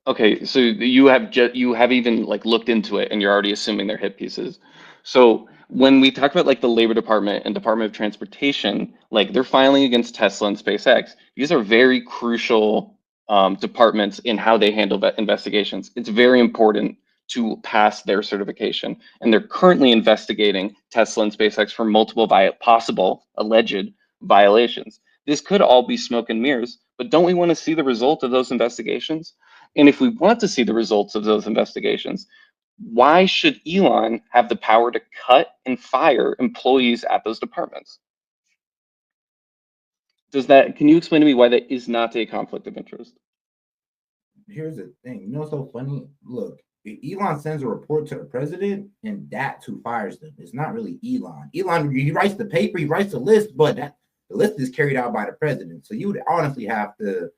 okay, so you have even like looked into it, and you're already assuming they're hit pieces. So when we talk about like the Labor Department and Department of Transportation, like they're filing against Tesla and SpaceX. These are very crucial departments in how they handle investigations. It's very important to pass their certification, and they're currently investigating Tesla and SpaceX for multiple possible alleged violations. This could all be smoke and mirrors, but don't we want to see the result of those investigations? And if we want to see the results of those investigations, why should Elon have the power to cut and fire employees at those departments? Can you explain to me why that is not a conflict of interest? Here's the thing. You know what's so funny? Look, Elon sends a report to the president, and that's who fires them. It's not really Elon. Elon, he writes the paper, he writes the list, but the list is carried out by the president. So you would honestly have to.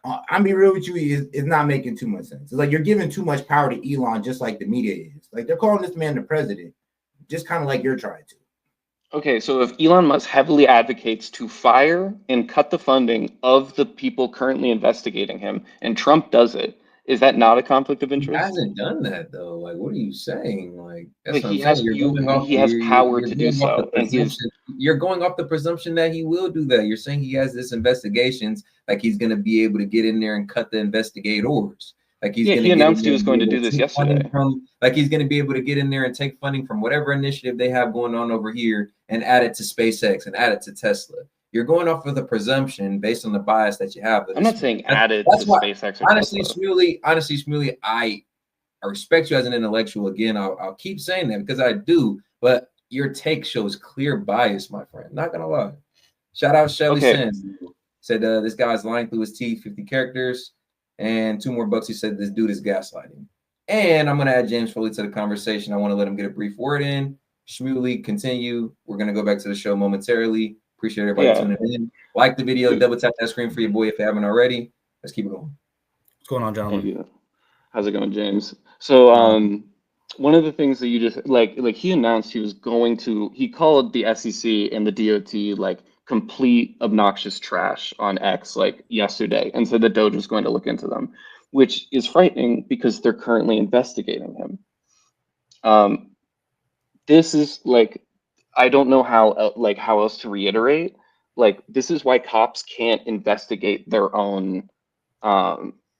I'm be real with you. It's not making too much sense. It's like you're giving too much power to Elon, just like the media is. Like, they're calling this man the president, just kind of like you're trying to. Okay, so if Elon Musk heavily advocates to fire and cut the funding of the people currently investigating him, and Trump does it, is that not a conflict of He interest? hasn't done that though. Like, what are you saying? Like, that's But what I'm saying. he has power You're to do going off the so, and he is. presumption. You're going off the presumption that he will do that. You're saying he has this investigations, like he's going to be able to get in there and cut the investigators. Like he's Yeah, going he to get in announced he there was and be going to able do to this take funding yesterday. from. Like he's going to be able to get in there and take funding from whatever initiative they have going on over here and add it to SpaceX and add it to Tesla. You're going off of the presumption based on the bias that you have. Of I'm this not man. saying added to That's why, SpaceX or honestly, Tesla. Shmuley, I respect you as an intellectual. Again, I'll keep saying that because I do, but your take shows clear bias, my friend. Not gonna lie. Shout out Shelly Okay, Sands. Said this guy's lying through his teeth, 50 characters, and $2 more. He said this dude is gaslighting. And I'm gonna add James Foley to the conversation. I want to let him get a brief word in. Shmuley, continue. We're gonna go back to the show momentarily. Appreciate everybody Yeah. tuning in. Like the video, double tap that screen for your boy if you haven't already. Let's keep it going. What's going on, gentlemen? Thank you. How's it going, James? So, one of the things that you just like he announced he called the SEC and the DOT like complete obnoxious trash on X like yesterday, and said that Doge was going to look into them, which is frightening because they're currently investigating him. This is like, I don't know how else to reiterate. Like, this is why cops can't investigate their own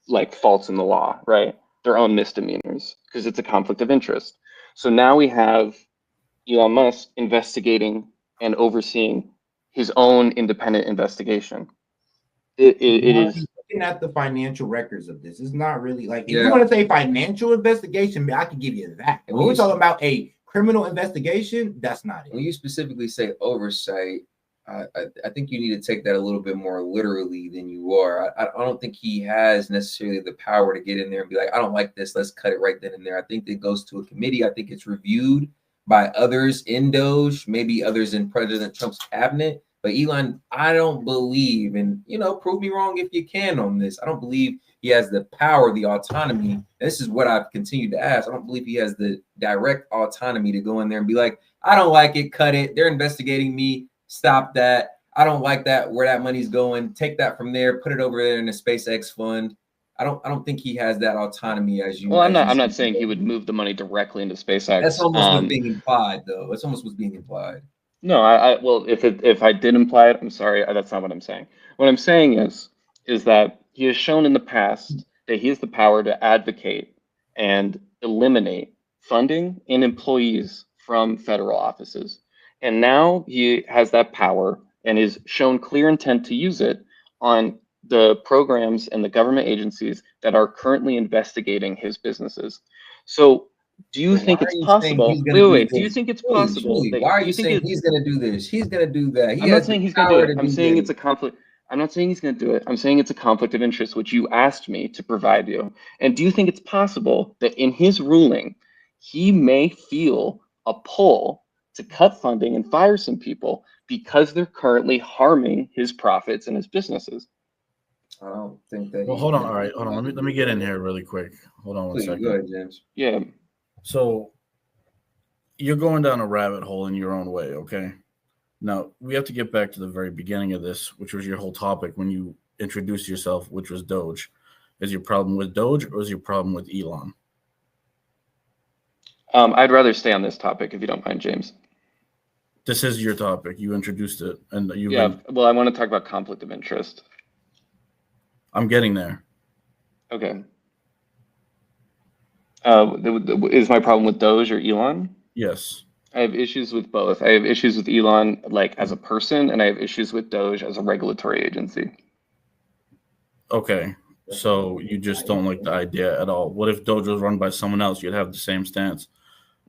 like faults in the law, right? Their own misdemeanors, because it's a conflict of interest. So now we have Elon Musk investigating and overseeing his own independent investigation. It is looking at the financial records of this. It's not really like, if Yeah. you want to say financial investigation, I can give you that. And When we're you- talking about a criminal investigation, that's not it. When you specifically say oversight, I think you need to take that a little bit more literally than you are. I don't think he has necessarily the power to get in there and be like, I don't like this, let's cut it right then and there. I think it goes to a committee. I think it's reviewed by others in Doge, maybe others in President Trump's cabinet. But Elon, I don't believe, and prove me wrong if you can on this. I don't believe he has the power, the autonomy. And this is what I've continued to ask. I don't believe he has the direct autonomy to go in there and be like, I don't like it, cut it. They're investigating me. Stop that. I don't like that, where that money's going. Take that from there, put it over there in the SpaceX fund. I don't think he has that autonomy as you. Well, I'm as you not see saying he today. would move the money directly into SpaceX. That's almost what's being implied, though. That's almost what's being implied. No, well, if I did imply it, I'm sorry. That's not what I'm saying. What I'm saying is that he has shown in the past that he has the power to advocate and eliminate funding and employees from federal offices. And now he has that power and has shown clear intent to use it on the programs and the government agencies that are currently investigating his businesses. So do you So think why it's are you saying possible? he's gonna do Wait. Do you this? think it's Julie, possible why are do you you think saying it? he's gonna do this? He's gonna do that. He I'm not has saying the he's going to do power it. to I'm do saying this. it's a conflict. I'm not saying he's going to do it. I'm saying it's a conflict of interest, which you asked me to provide you. And do you think it's possible that in his ruling, he may feel a pull to cut funding and fire some people because they're currently harming his profits and his businesses? I don't think that. Well, hold on. All right, hold on. Let me get in here really quick. Hold on one Please, second. go ahead, James. Yeah. So you're going down a rabbit hole in your own way, okay? Now, we have to get back to the very beginning of this, which was your whole topic when you introduced yourself, which was Doge. Is your problem with Doge or is your problem with Elon? I'd rather stay on this topic if you don't mind, James. This is your topic. You introduced it, and you've Yeah. been. Well, I want to talk about conflict of interest. I'm getting there. Okay. Is my problem with Doge or Elon? Yes. I have issues with both. I have issues with Elon like as a person, and I have issues with Doge as a regulatory agency. Okay. So you just don't like the idea at all. What if Doge was run by someone else? You'd have the same stance.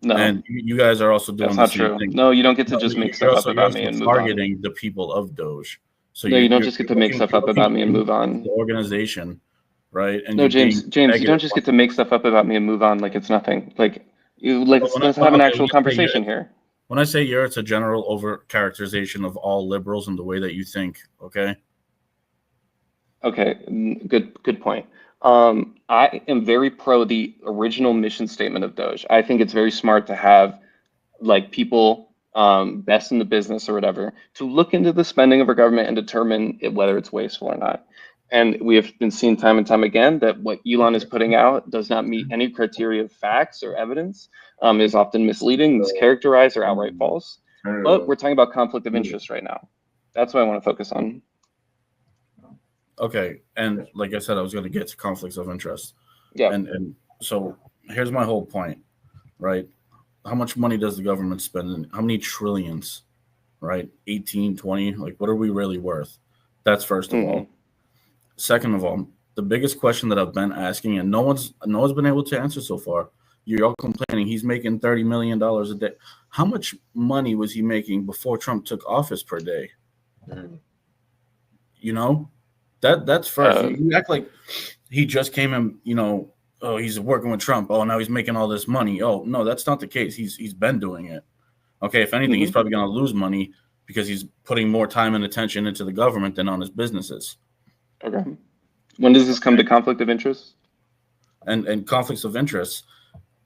No, And you guys are also doing that's the not same true. thing. No, you don't get to No, just make you're stuff up about also me and move on. targeting the people of Doge. So No, you don't just you're get to make looking- stuff you're up about looking me and to move on. the organization, right? And No, you're James, being you don't just get to make stuff up about me and move on like it's nothing. Like let's have an actual conversation here. When I say you're, it's a general over characterization of all liberals and the way that you think. Okay. Okay, good point. I am very pro the original mission statement of Doge. I think it's very smart to have like people best in the business or whatever to look into the spending of our government and determine whether it's wasteful or not. And we have been seeing time and time again that what Elon is putting out does not meet any criteria of facts or evidence, is often misleading, mischaracterized, or outright false. But we're talking about conflict of interest right now. That's what I want to focus on. Okay. And like I said, I was going to get to conflicts of interest. Yeah. And so here's my whole point, right? How much money does the government spend? How many trillions, right? 18, 20, like what are we really worth? That's first of all. Second of all, the biggest question that I've been asking, and no one's been able to answer so far. You're all complaining he's making $30 million a day. How much money was he making before Trump took office per day? You know, that's first. You act like he just came in, oh, he's working with Trump. Oh, now he's making all this money. Oh, no, that's not the case. He's been doing it. Okay, if anything, he's probably going to lose money because he's putting more time and attention into the government than on his businesses. Okay. When does this come to conflict of interest? And conflicts of interest,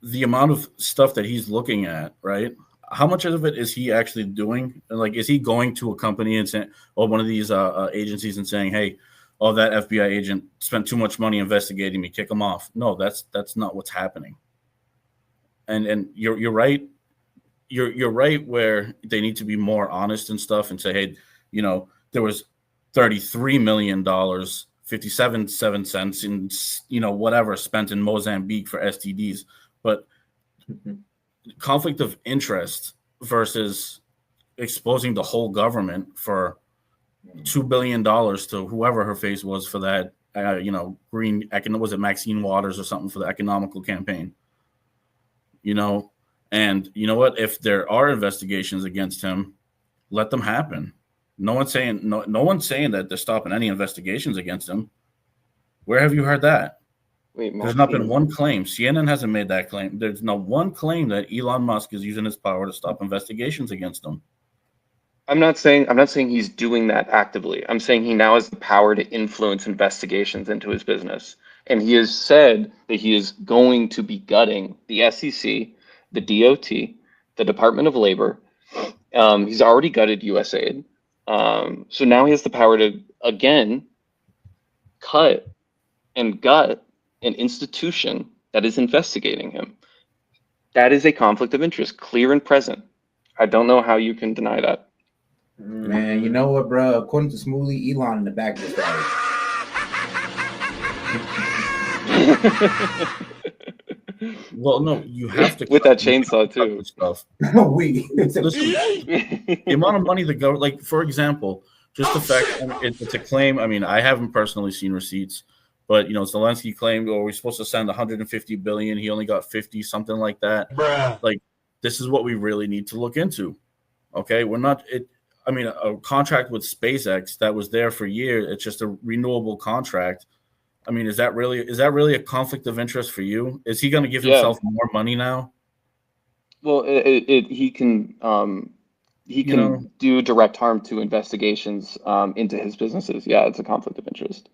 the amount of stuff that he's looking at, right? How much of it is he actually doing? Like, is he going to a company and saying, or one of these agencies and saying, hey, oh, that FBI agent spent too much money investigating me, kick him off? No, that's not what's happening. And you're right. You're right where they need to be more honest and stuff and say, hey, you know, there was $33 million, 57 cents in, you know, whatever spent in Mozambique for STDs. But conflict of interest versus exposing the whole government for $2 billion to whoever her face was for that, you know, was it Maxine Waters or something for the economical campaign, you know? And you know what? If there are investigations against him, let them happen. No one's saying that they're stopping any investigations against him. Where have you heard that? Wait, There's not been one claim. CNN hasn't made that claim. There's no one claim that Elon Musk is using his power to stop investigations against him. I'm not saying he's doing that actively. I'm saying he now has the power to influence investigations into his business. And he has said that he is going to be gutting the SEC, the DOT, the Department of Labor. He's already gutted USAID. So now he has the power to, again, cut and gut an institution that is investigating him. That is a conflict of interest, clear and present. I don't know how you can deny that. Man, you know what, bro? According to Smoothie, Elon in the back just like. Well, no, you have to with that chainsaw too. Stuff. We Listen, the amount of money the government, like for example, just the fact it's a claim. I mean, I haven't personally seen receipts, but you know, Zelensky claimed, "Oh, we're supposed to send 150 billion. He only got 50, something like that." Bruh. Like, this is what we really need to look into. Okay, we're not. I mean, a contract with SpaceX that was there for years. It's just a renewable contract. I mean, is that really a conflict of interest for you? Is he going to give himself more money now? Well, he can do direct harm to investigations into his businesses. Yeah, it's a conflict of interest.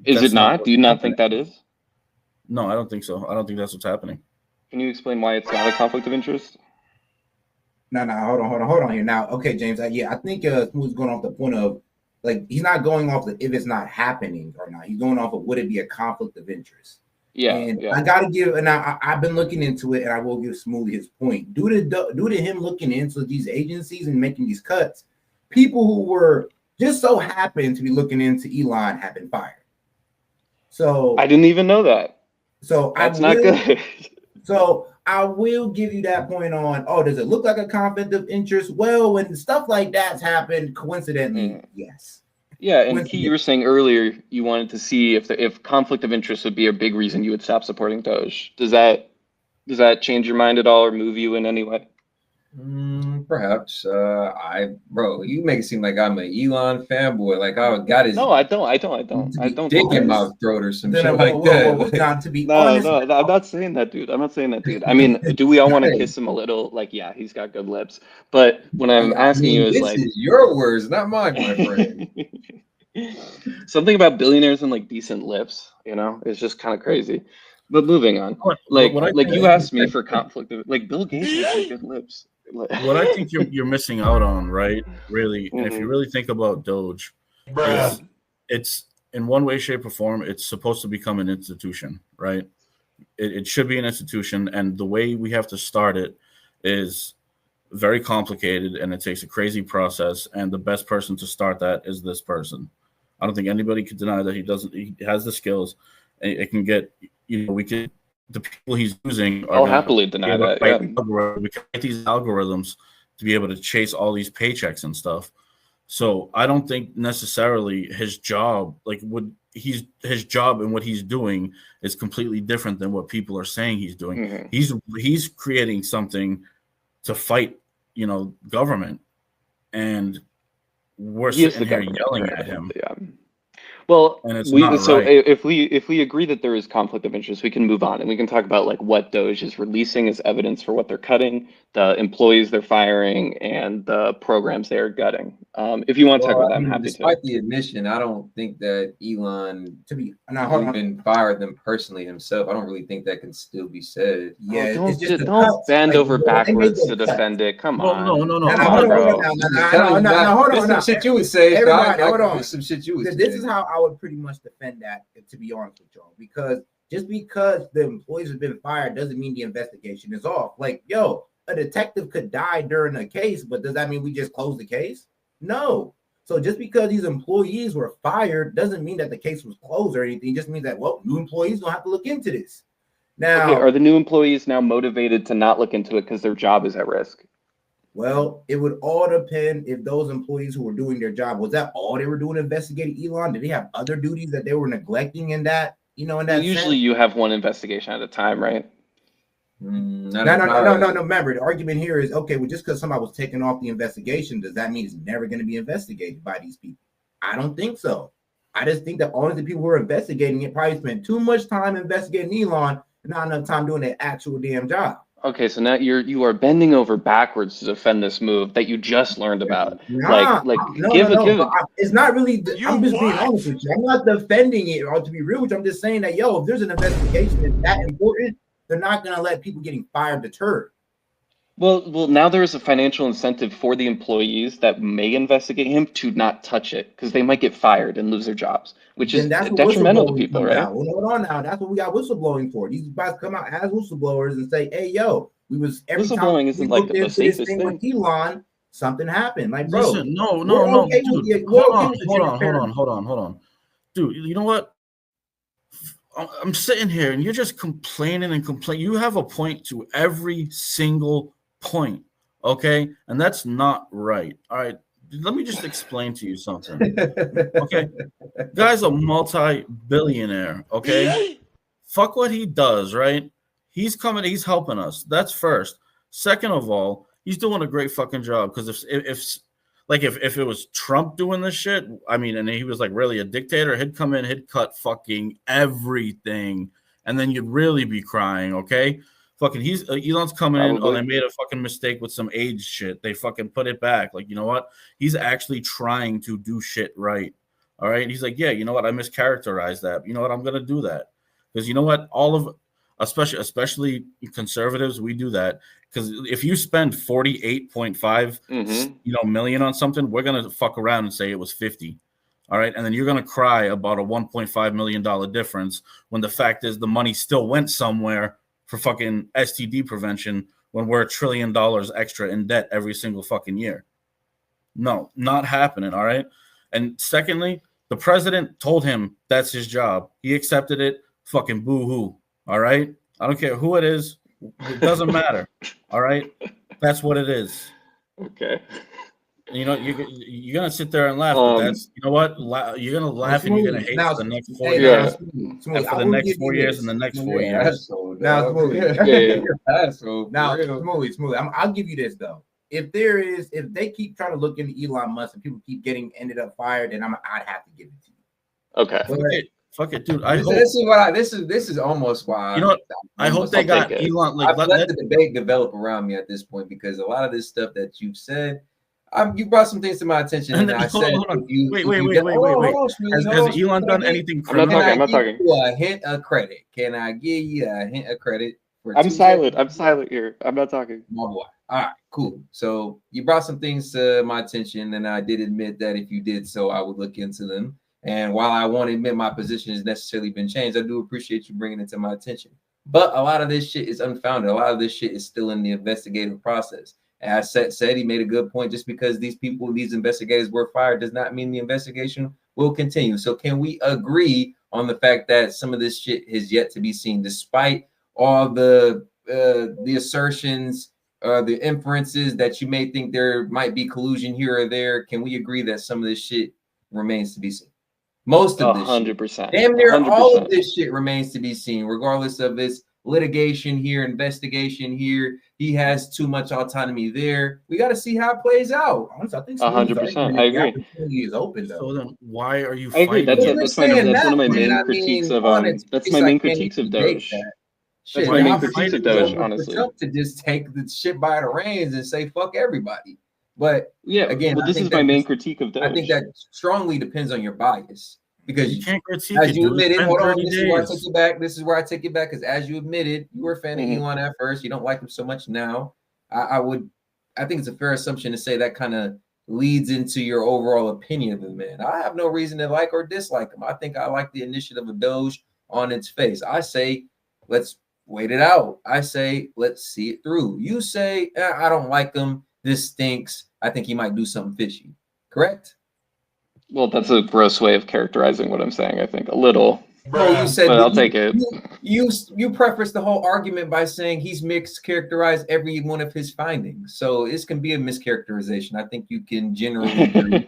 Is it not? Do you not think that is? No, I don't think so. I don't think that's what's happening. Can you explain why it's not a conflict of interest? No, hold on here. Now, okay, James. I think Smooth's going off the point of, like, he's not going off if it's not happening or not. He's going off of would it be a conflict of interest? Yeah. And I got to give, and I've been looking into it, and I will give Smoothie his point. Due to him looking into these agencies and making these cuts, people who were just so happened to be looking into Elon have been fired. So I didn't even know that. So that's not good. So I will give you that point on, oh, does it look like a conflict of interest? Well, when stuff like that's happened, coincidentally, yes. Yeah, and Key, you were saying earlier you wanted to see if conflict of interest would be a big reason you would stop supporting Doge. Does that change your mind at all or move you in any way? Perhaps. Bro, you make it seem like I'm an Elon fanboy. Like I got his. No, I don't. Dick in my throat or some shit like that. Not to be honest. No, I'm not saying that, dude. I mean, do we all want to kiss him a little? Like, yeah, he's got good lips. But when I'm asking you, is like, this is your words, not mine, my friend. Something about billionaires and like decent lips, you know, it's just kind of crazy. But moving on, like you asked me for conflict of, like, Bill Gates has good lips. What I think you're missing out on, right? Really, and if you really think about Doge, it's in one way, shape, or form, it's supposed to become an institution, right? It should be an institution, and the way we have to start it is very complicated, and it takes a crazy process. And the best person to start that is this person. I don't think anybody could deny that he has the skills, and it can get, you know, the people he's using. I'll happily deny that. Yeah. We create these algorithms to be able to chase all these paychecks and stuff. So I don't think necessarily his job, his job and what he's doing is completely different than what people are saying he's doing. He's creating something to fight, you know, government, and we're sitting here yelling at him. Yeah. Well, right. if we agree that there is conflict of interest, we can move on and we can talk about like what Doge is releasing as evidence for what they're cutting. the employees they're firing and the programs they're gutting. If you want to talk about that, I'm happy despite to. the admission, I don't think that Elon hold on. even fired them personally himself. I don't really think that can still be said. Yeah, Oh, it's just the don't cuts. bend Like, over they made backwards those to cuts. defend it. Come No, on. no, no, no. Now, Come hold on, on, bro. hold on, This hold is on. some shit you would say. Everybody, dog. hold on. This is some shit you would This say. is how I would pretty much defend that, to be honest with y'all, because just because the employees have been fired doesn't mean the investigation is off. Like, yo, a detective could die during a case, but does that mean we just close the case? No. So just because these employees were fired doesn't mean that the case was closed or anything. It just means that, well, new employees don't have to look into this. Now, Okay, are the new employees now motivated to not look into it because their job is at risk? well, it would all depend if those employees who were doing their job, was that all they were doing investigating Elon? Did they have other duties that they were neglecting in that, in that Well, usually sense? you have one investigation at a time, right? No. Remember, the argument here is, okay, well, just because somebody was taken off the investigation, does that mean it's never going to be investigated by these people? I don't think so. I just think that all of the people who are investigating it probably spent too much time investigating Elon and not enough time doing their actual damn job. Okay, so now you are bending over backwards to defend this move that you just learned about. No. It's not really. I'm just being honest with you. I'm not defending it, or to be real with you, I'm just saying that, yo, if there's an investigation that's that important, they're not going to let people getting fired deter. Well, now there is a financial incentive for the employees that may investigate him to not touch it because they might get fired and lose their jobs, which is detrimental to people, right? Well, hold on now. That's what we got whistleblowing for. These guys come out as whistleblowers and say, "Hey, yo, Whistleblowing isn't like the safest thing. With Elon, something happened." Like, bro, listen, no, okay dude. Hold on. Dude, you know what? I'm sitting here and you're just complaining and complaining. You have a point to every single point, okay? And that's not right. All right. Let me just explain to you something. Okay. Guy's a multi-billionaire, okay? Fuck what he does, right? He's helping us. That's first. Second of all, he's doing a great fucking job, because if it was Trump doing this shit, I mean, and he was like really a dictator, he'd come in, he'd cut fucking everything, and then you'd really be crying, okay? Fucking Elon's coming in, oh, they made a fucking mistake with some age shit. They fucking put it back. Like, you know what? He's actually trying to do shit right. All right? He's like, yeah, you know what? I mischaracterized that. You know what? I'm going to do that. Because you know what? Especially conservatives, we do that. Because if you spend 48.5 million on something, we're gonna fuck around and say it was 50. All right, and then you're gonna cry about a $1.5 million difference when the fact is the money still went somewhere for fucking STD prevention when we're $1 trillion extra in debt every single fucking year. No, not happening. All right. And secondly, the president told him that's his job. He accepted it. Fucking boo-hoo. All right. I don't care who it is. It doesn't matter. All right. That's what it is. Okay. You know, you're gonna sit there and laugh, but that's, you know what? You're gonna laugh and you're gonna hate for the next 4 years. And for the next 4 years and the next 4 years. Now, Smoothie. I'll give you this though. If they keep trying to look into Elon Musk and people keep ended up fired, then I'd have to give it to you. Okay. Fuck it, dude. This is almost why. You know what? I hope they got Elon. Like, let the debate develop around me at this point, because a lot of this stuff that you've said, you brought some things to my attention, and I said, wait. Has Elon done anything criminal? I'm not talking. A hint of credit. Can I give you a hint of credit? I'm silent. I'm silent here. I'm not talking. My boy. All right, cool. So you brought some things to my attention, and I did admit that if you did so, I would look into them. And while I won't admit my position has necessarily been changed, I do appreciate you bringing it to my attention. But a lot of this shit is unfounded. A lot of this shit is still in the investigative process. As said, he made a good point. Just because these investigators were fired does not mean the investigation will continue. So can we agree on the fact that some of this shit is yet to be seen, despite all the assertions, the inferences that you may think there might be collusion here or there? Can we agree that some of this shit remains to be seen? Most of this 100%. Damn near 100%. all of this shit remains to be seen, regardless of this litigation here, investigation here. He has too much autonomy there. We got to see how it plays out. Honestly, I think 100%. I agree. Opportunity is open though. So then, why are you? I agree. That's one of my main critiques of. That's That's my main critiques of Doge. Shit, my main I critique find of it Doge, over for honestly. Trump to just take the shit by the reins and say fuck everybody. But Yeah, again, well, this is my main critique of I think Doge. that strongly depends on your bias because You can't critique as it, you dude. It's admitted, been hold on, 30 this is where I take days. it back. This is where I take it back because as you admitted, you were a fan of Mhm. Elon at first. You don't like him so much now. I think it's a fair assumption to say that kind of leads into your overall opinion of the man. I have no reason to like or dislike him. I think I like the initiative of Doge on its face. I say, let's wait it out. I say, let's see it through. You say, I don't like him. This stinks. I think he might do something fishy. Correct? Well, that's a gross way of characterizing what I'm saying, I think. A little. No, you said But that I'll take it. you prefaced the whole argument by saying he's mischaracterized every one of his findings. So this can be a mischaracterization. I think you can generally agree.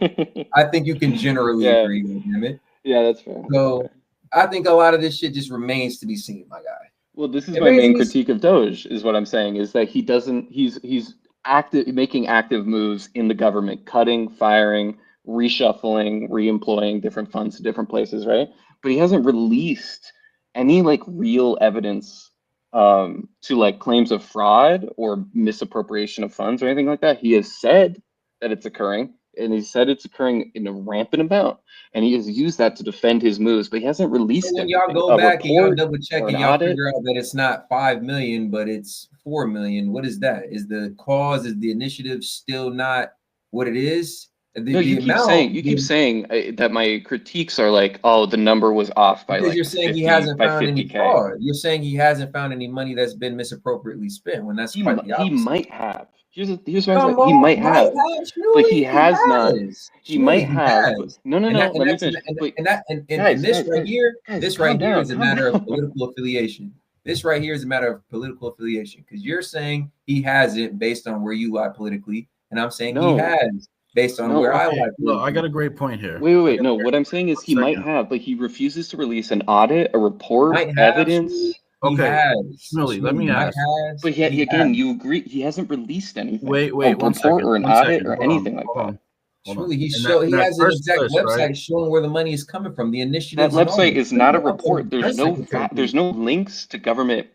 I think you can generally Yeah. agree with him. Yeah, that's fair. So I think a lot of this shit just remains to be seen, my guy. Well, this is It my remains to main be critique of Doge, is what I'm saying, is that he's active making active moves in the government, cutting, firing, reshuffling, reemploying different funds to different places, right? But he hasn't released any like real evidence to like claims of fraud or misappropriation of funds or anything like that. He has said that it's occurring, and he said it's occurring in a rampant amount, and he has used that to defend his moves, but he hasn't So released when y'all anything, go a back and y'all report double check or and an y'all audit. figure out that it's not 5 million, but it's 4 million, what is that? Is the cause, is the initiative still not what it is? No, you keep saying that my critiques are like, oh, the number was off by because you're like saying he 50 hasn't by found any 50K. fraud. You're saying he hasn't found any money that's been misappropriately spent when that's quite the He opposite. might have. Here's what I'm saying. Come He on, might might have, have, but Shmuley, he he has not. has. He might Shmuley, he have, but has. no, And that and let me that's finish. But and this right here, guys, this right here is a calm matter of down. political affiliation. This right here is a matter of political affiliation because you're saying he hasn't based on where you lie politically, and I'm saying he No, has based on where I Okay, lie look, I politically. got a great point here. wait. No, what I'm saying is he might Second. have, but he refuses to release an audit, a report, Might have, Shmuley. evidence. He Okay, has. Shmuley, let Shmuley me might ask. has. But He again, has. you agree he hasn't released anything, Wait, a one report second, or an audit or Hold on, anything like hold that. on, hold on. Shmuley, And he that has an first exact list, right? website showing where the money is coming from, the That initiatives and all. website is not a report. Press secretary. There's no links to government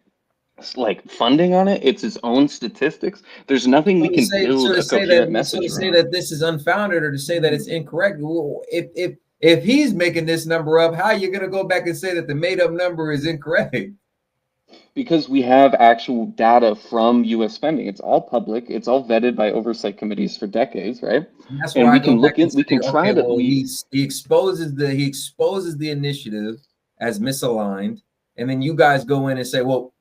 like funding on it. It's its own statistics. There's nothing we can build a coherent message To say around. that this is unfounded or to say that it's incorrect, well, if he's making this number up, how are you gonna go back and say that the made up number is incorrect? Because we have actual data from US spending. It's all public, it's all vetted by oversight committees for decades, right? And that's And why I we go can back look and in, say, we can okay, try to well, he exposes the initiative as misaligned, and then you guys go in and say, well,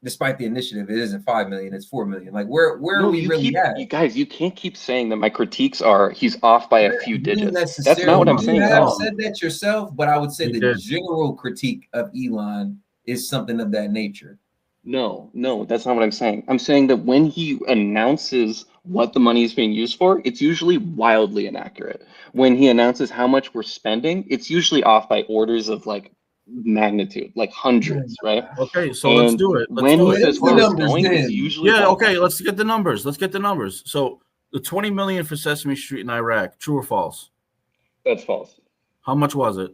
despite the initiative, it isn't 5 million, it's 4 million. Like where are no, we really at? you guys, you can't keep saying that my critiques are he's off by a few You digits. That's not necessarily, what I'm you saying at have all. said that yourself, but I would say You the did. general critique of Elon is something of that nature. No, that's not what I'm saying. I'm saying that when he announces what the money is being used for, it's usually wildly inaccurate. When he announces how much we're spending, it's usually off by orders of like magnitude, like hundreds, right? Okay, so let's And do it. Let's when do he it. says What's the where it's numbers going, it's then? usually Yeah, ballpark. okay, let's get the numbers. So the 20 million for Sesame Street in Iraq, true or false? That's false. How much was it?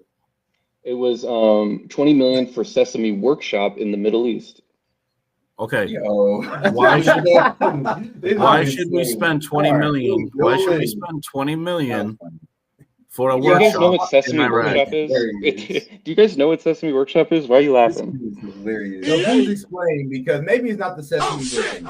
It was 20 million for Sesame Workshop in the Middle East. Okay. Yo, Why should why should we spend 20 million? Why should we spend 20 million for a Do you guys know workshop what in Sesame Iraq? Workshop is? Hilarious. Do you guys know what Sesame Workshop is? Why are you This laughing? is hilarious. So please explain because maybe it's not the Sesame thing.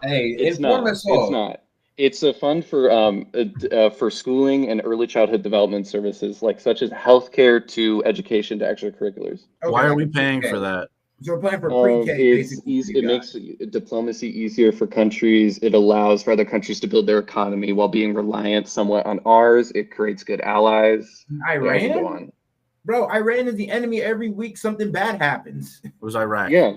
Hey, It's inform not. us It's all. not. It's a fund for schooling and early childhood development services, like such as healthcare to education to extracurriculars. Why are we Okay. paying for that? So we're playing for pre-K, It's basically. easy. It makes diplomacy easier for countries. It allows for other countries to build their economy while being reliant somewhat on ours. It creates good allies. Yeah, I can go Iran, on. bro. Iran is the enemy. Every week something bad happens. It was Iraq. Yeah,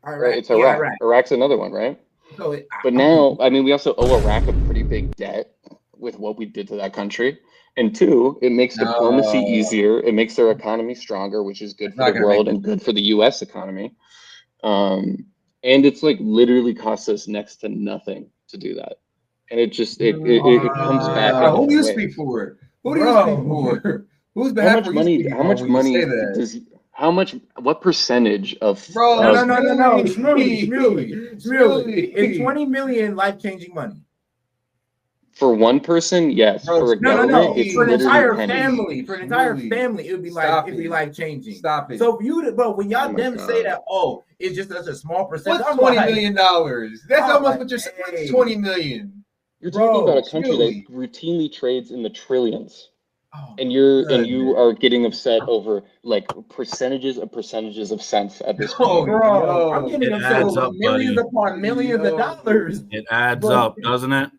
Iraq, it's yeah, Iraq. Iraq. Iraq's another one, right? So But now, I mean, we also owe Iraq a pretty big debt with what we did to that country. And two, it makes diplomacy No, easier. It makes their economy stronger, which is good it's for the not gonna make world and good for the US economy. And it's like literally costs us next to nothing to do that. And it comes back in who do different you ways. speak for? Who do you speak for? Whose behalf are you speaking How on much when you say money that? What percentage of Bro, No, of- Smoothie. It's 20 million life-changing money. for one person? Yes. Bro, For a No. government, it's For an literally entire pennies. family, it would be Stop it'd be it. life-changing. Stop it. So but when y'all Oh my them say God. that, oh, it's just such a small percentage. What's I'm $20 like, million? That's I'm almost like, what you're saying. hey. What's 20 million? You're Bro, talking about a country really? that routinely trades in the trillions. Oh, And you goodness. are getting upset over like percentages of cents at this Oh, point. Bro, yo. I'm getting It upset adds over up, millions buddy. upon millions of dollars. It adds But up, doesn't it?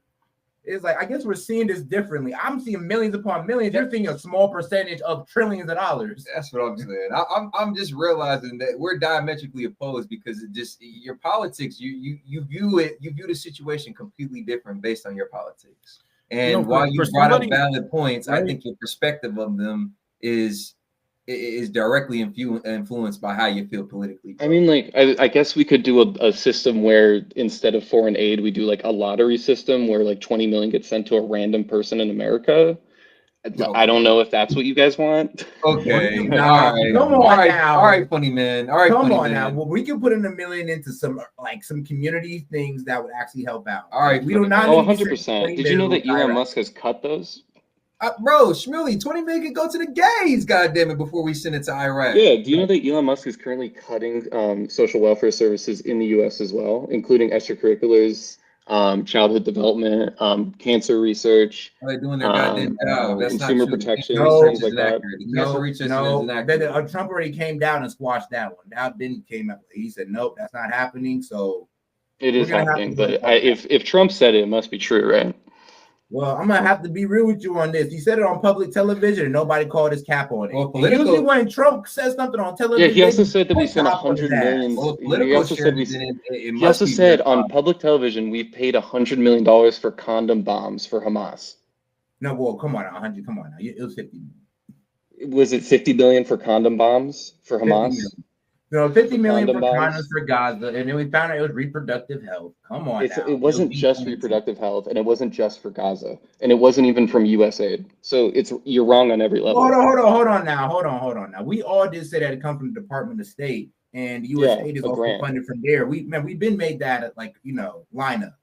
it's like, I guess we're seeing this differently. I'm seeing millions upon millions. You're seeing a small percentage of trillions of dollars. That's what I'm saying. I'm just realizing that we're diametrically opposed because it just your politics. You view the situation completely different based on your politics. And while you brought up valid points, I think your perspective of them is directly influenced by how you feel politically. Bro. I mean, like, I guess we could do a system where instead of foreign aid, we do like a lottery system where like 20 million gets sent to a random person in America. I don't know if that's what you guys want. Okay. Nah, come on now. All right, funny man. All right, come funny on man. now. Well, we can put in $1 million into some community things that would actually help out. All right, we do not. Oh, need to 100%. Did you know that Elon Musk has cut those? Bro, Shmuley, 20 million can go to the gays, goddamn it, before we send it to Iraq. Yeah, do you know that Elon Musk is currently cutting social welfare services in the US as well, including extracurriculars, childhood development, cancer research, They're doing their goddamn job. That's consumer not true. protection, Research things like isn't that. accurate. The cancer research isn't accurate. Trump already came down and squashed that one. That didn't came up. He said, nope, that's not happening. So it is happening, but if Trump said it, it must be true, right? Well, I'm gonna have to be real with you on this. He said it on public television, and nobody called his cap on it. Well, usually when Trump says something on television, yeah, he also said that we sent 100 million. Well, He also said he also said on public television we've paid $100 million for condom bombs for Hamas. No, well, come on, 100. Come on, now. It was 50. Was it 50 million for condom bombs for Hamas? No, 50 million for condom condoms bombs for Gaza, and then we found out it was reproductive health. Come on, now. It wasn't just reproductive health, and it wasn't just for Gaza, and it wasn't even from USAID. So you're wrong on every level. Hold on now. We all did say that it comes from the Department of State, and USAID is also funded from there. We've been made that line up.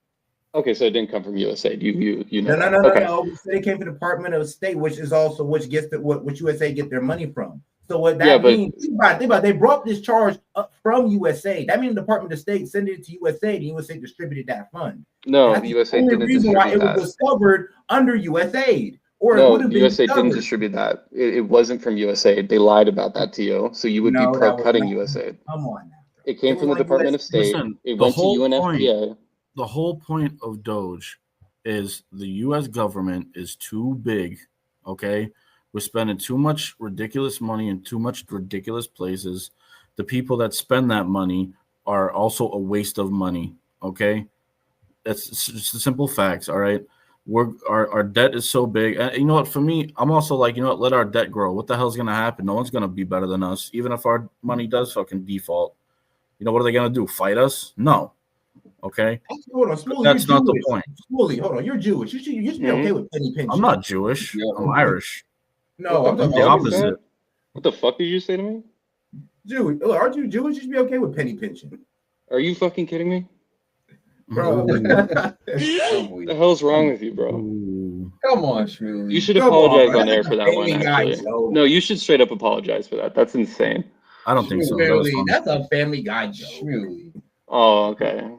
Okay, so it didn't come from USAID. You know. No. We said it came from the Department of State, which is also which USAID get their money from. So what that means? Think about it. They brought this charge up from USAID. That means the Department of State sent it to USAID, and USAID distributed that fund. No, the USAID didn't distribute that. It was discovered under USAID, or no, it would have been USAID didn't distribute that. It wasn't from USAID. They lied about that to you, so you would be pro-cutting USAID. Come on now. It came from the Department of State. It went to UNFPA. The whole point of Doge is the U.S. government is too big. Okay. We're spending too much ridiculous money in too much ridiculous places. The people that spend that money are also a waste of money. Okay, that's just the simple facts. All right, our debt is so big. And you know what? For me, I'm also like, let our debt grow. What the hell's gonna happen? No one's gonna be better than us, even if our money does fucking default. What are they gonna do? Fight us? No. Okay. Hold on, Smoothie, that's not the point. Smoothie, hold on. You're Jewish. You should be okay with penny pinching. I'm not Jewish. I'm Irish. No, I'm the opposite. What the fuck did you say to me? Jewish. Aren't you Jewish? You should be okay with penny pinching. Are you fucking kidding me? Bro. What the hell's wrong with you, bro? Come on, Shmuley. You should apologize on air for that one, actually. No, you should straight up apologize for that. That's insane. I don't think so. That's a Family Guy joke. Shmuley. Oh, okay.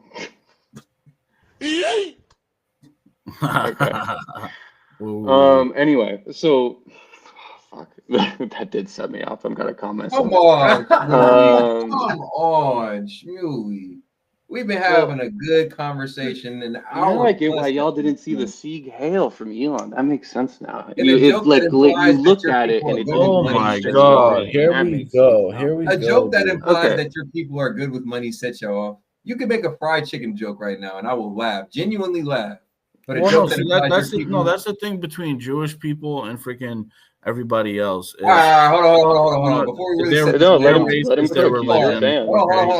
Anyway, so fuck. That did set me off. I'm gonna comment. Come on, Shmuley. We've been having a good conversation, and now I get why y'all didn't see the Sieg Hail from Elon. That makes sense now. You look at it, and it's oh my god! Here we go. A joke that implies that your people are good with money sets you off. You can make a fried chicken joke right now, and I will laugh, genuinely laugh. But that's the thing between Jewish people and freaking everybody else. Hold on. Before we really let him cook.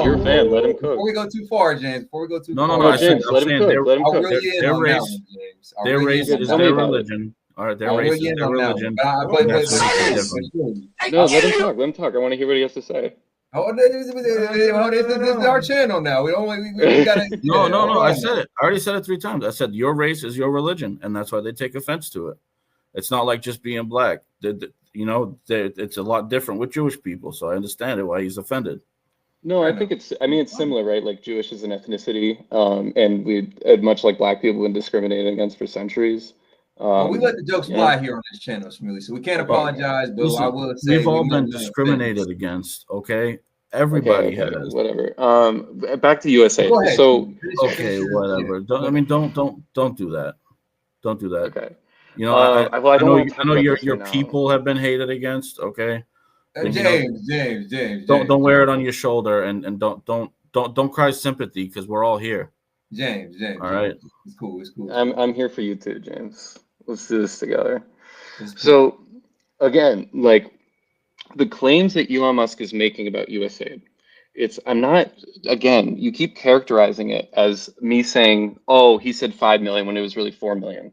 You're a fan. Let him cook. Before we go too far, James. No, James, let him cook. Their race is their religion. All right, their Oh, race we're is getting their on that religion. one. And that's what it's different. No, let him talk. Let him talk. I want to hear what he has to say. Oh, this is our channel now. We don't. We gotta. No, Yeah, no, no. hold I on. said it. I already said it 3 times. I said your race is your religion, and that's why they take offense to it. It's not like just being black. It's a lot different with Jewish people, so I understand it why he's offended. No, I think it's similar, right? Like Jewish is an ethnicity, and we, much like black people, been discriminated against for centuries. Well, we let the jokes You fly know, here on this channel, Smoothie. So we can't okay, apologize, but I Listen, will say we've all been no offense. discriminated against. Okay, okay, everybody okay, has. whatever. Back to USA. Go ahead. So, Okay, whatever. Don't do that. Don't do that. okay. You know, I Well, I I don't know want to talk about this your right now. people have been hated against. Okay, and, James. don't wear it on your shoulder, and don't cry sympathy because we're all here. James. All right. It's cool. I'm here for you too, James. Let's do this together. It's cool. So, again, like the claims that Elon Musk is making about USAID, I'm not, again, you keep characterizing it as me saying, oh, he said 5 million when it was really 4 million.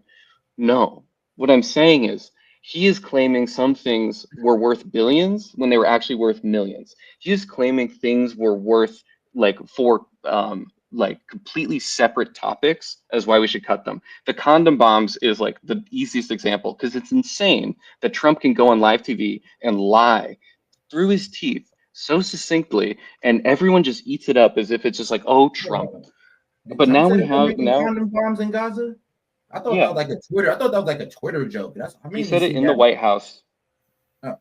No, what I'm saying is he is claiming some things were worth billions when they were actually worth millions. He is claiming things were worth like completely separate topics as why we should cut them. The condom bombs is like the easiest example because it's insane that Trump can go on live TV and lie through his teeth so succinctly, and everyone just eats it up as if it's just like, oh, Trump. Did But Trump now say we they were have making condom bombs in Gaza? I thought that was like a Twitter. I thought that was like a Twitter joke. I he mainly said it seen in the that. White House Oh.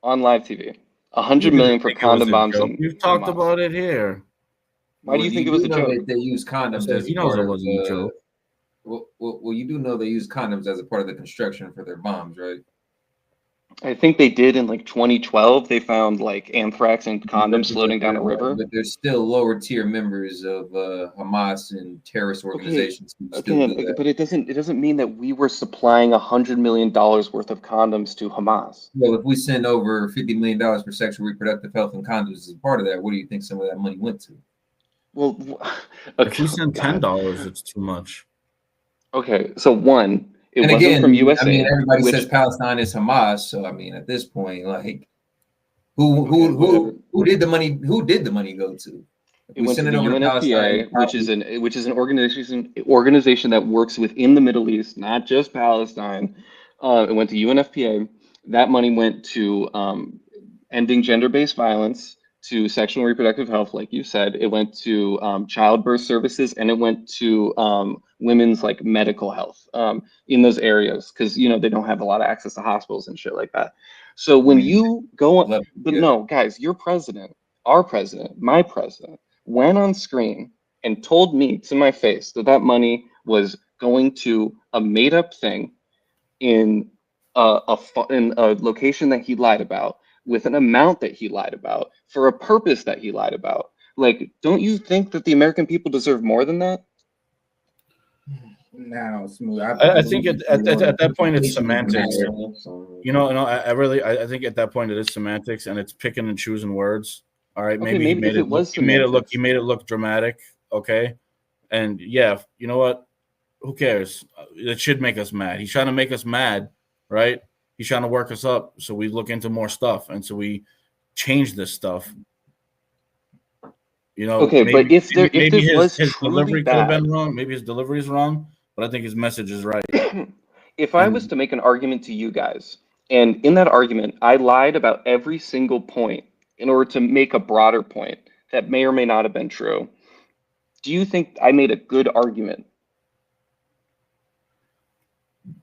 on live TV. You 100 didn't million for think it was condom a bombs joke. in We've talked Hamas. about it here. Why do you think it was a know joke? that they use condoms So as he a knows part it of wasn't a joke. well, you do know they use condoms as a part of the construction for their bombs, right? I think they did in like 2012. They found like anthrax and condoms floating down a river. But there's still lower tier members of Hamas and terrorist organizations who still do that. But it doesn't mean that we were supplying $100 million worth of condoms to Hamas. Well, if we send over $50 million for sexual reproductive health and condoms as part of that, what do you think some of that money went to? Well, If we send $10, it's too much. Okay, so one, it And wasn't again, from USA. I mean, everybody says Palestine is Hamas, so I mean, at this point, like, who did the money? Who did the money go to? It went to the UNFPA, which is an organization that works within the Middle East, not just Palestine. It went to UNFPA. That money went to ending gender-based violence, to sexual and reproductive health, like you said. It went to childbirth services, and it went to women's like medical health in those areas because they don't have a lot of access to hospitals and shit like that. So when you go on, but no, guys, your president, our president, my president, went on screen and told me to my face that money was going to a made-up thing in in a location that he lied about, with an amount that he lied about, for a purpose that he lied about. Like, don't you think that the American people deserve more than that? Now, Smooth. I think at that point it's semantics. I think at that point it is semantics, and it's picking and choosing words. All right, maybe he made it look dramatic. Okay, and yeah, you know what? Who cares? It should make us mad. He's trying to make us mad, right? He's trying to work us up, so we look into more stuff, and so we change this stuff. Okay, but if his delivery could have been wrong, maybe his delivery is wrong, but I think his message is right. If I was to make an argument to you guys, and in that argument I lied about every single point in order to make a broader point that may or may not have been true, do you think I made a good argument?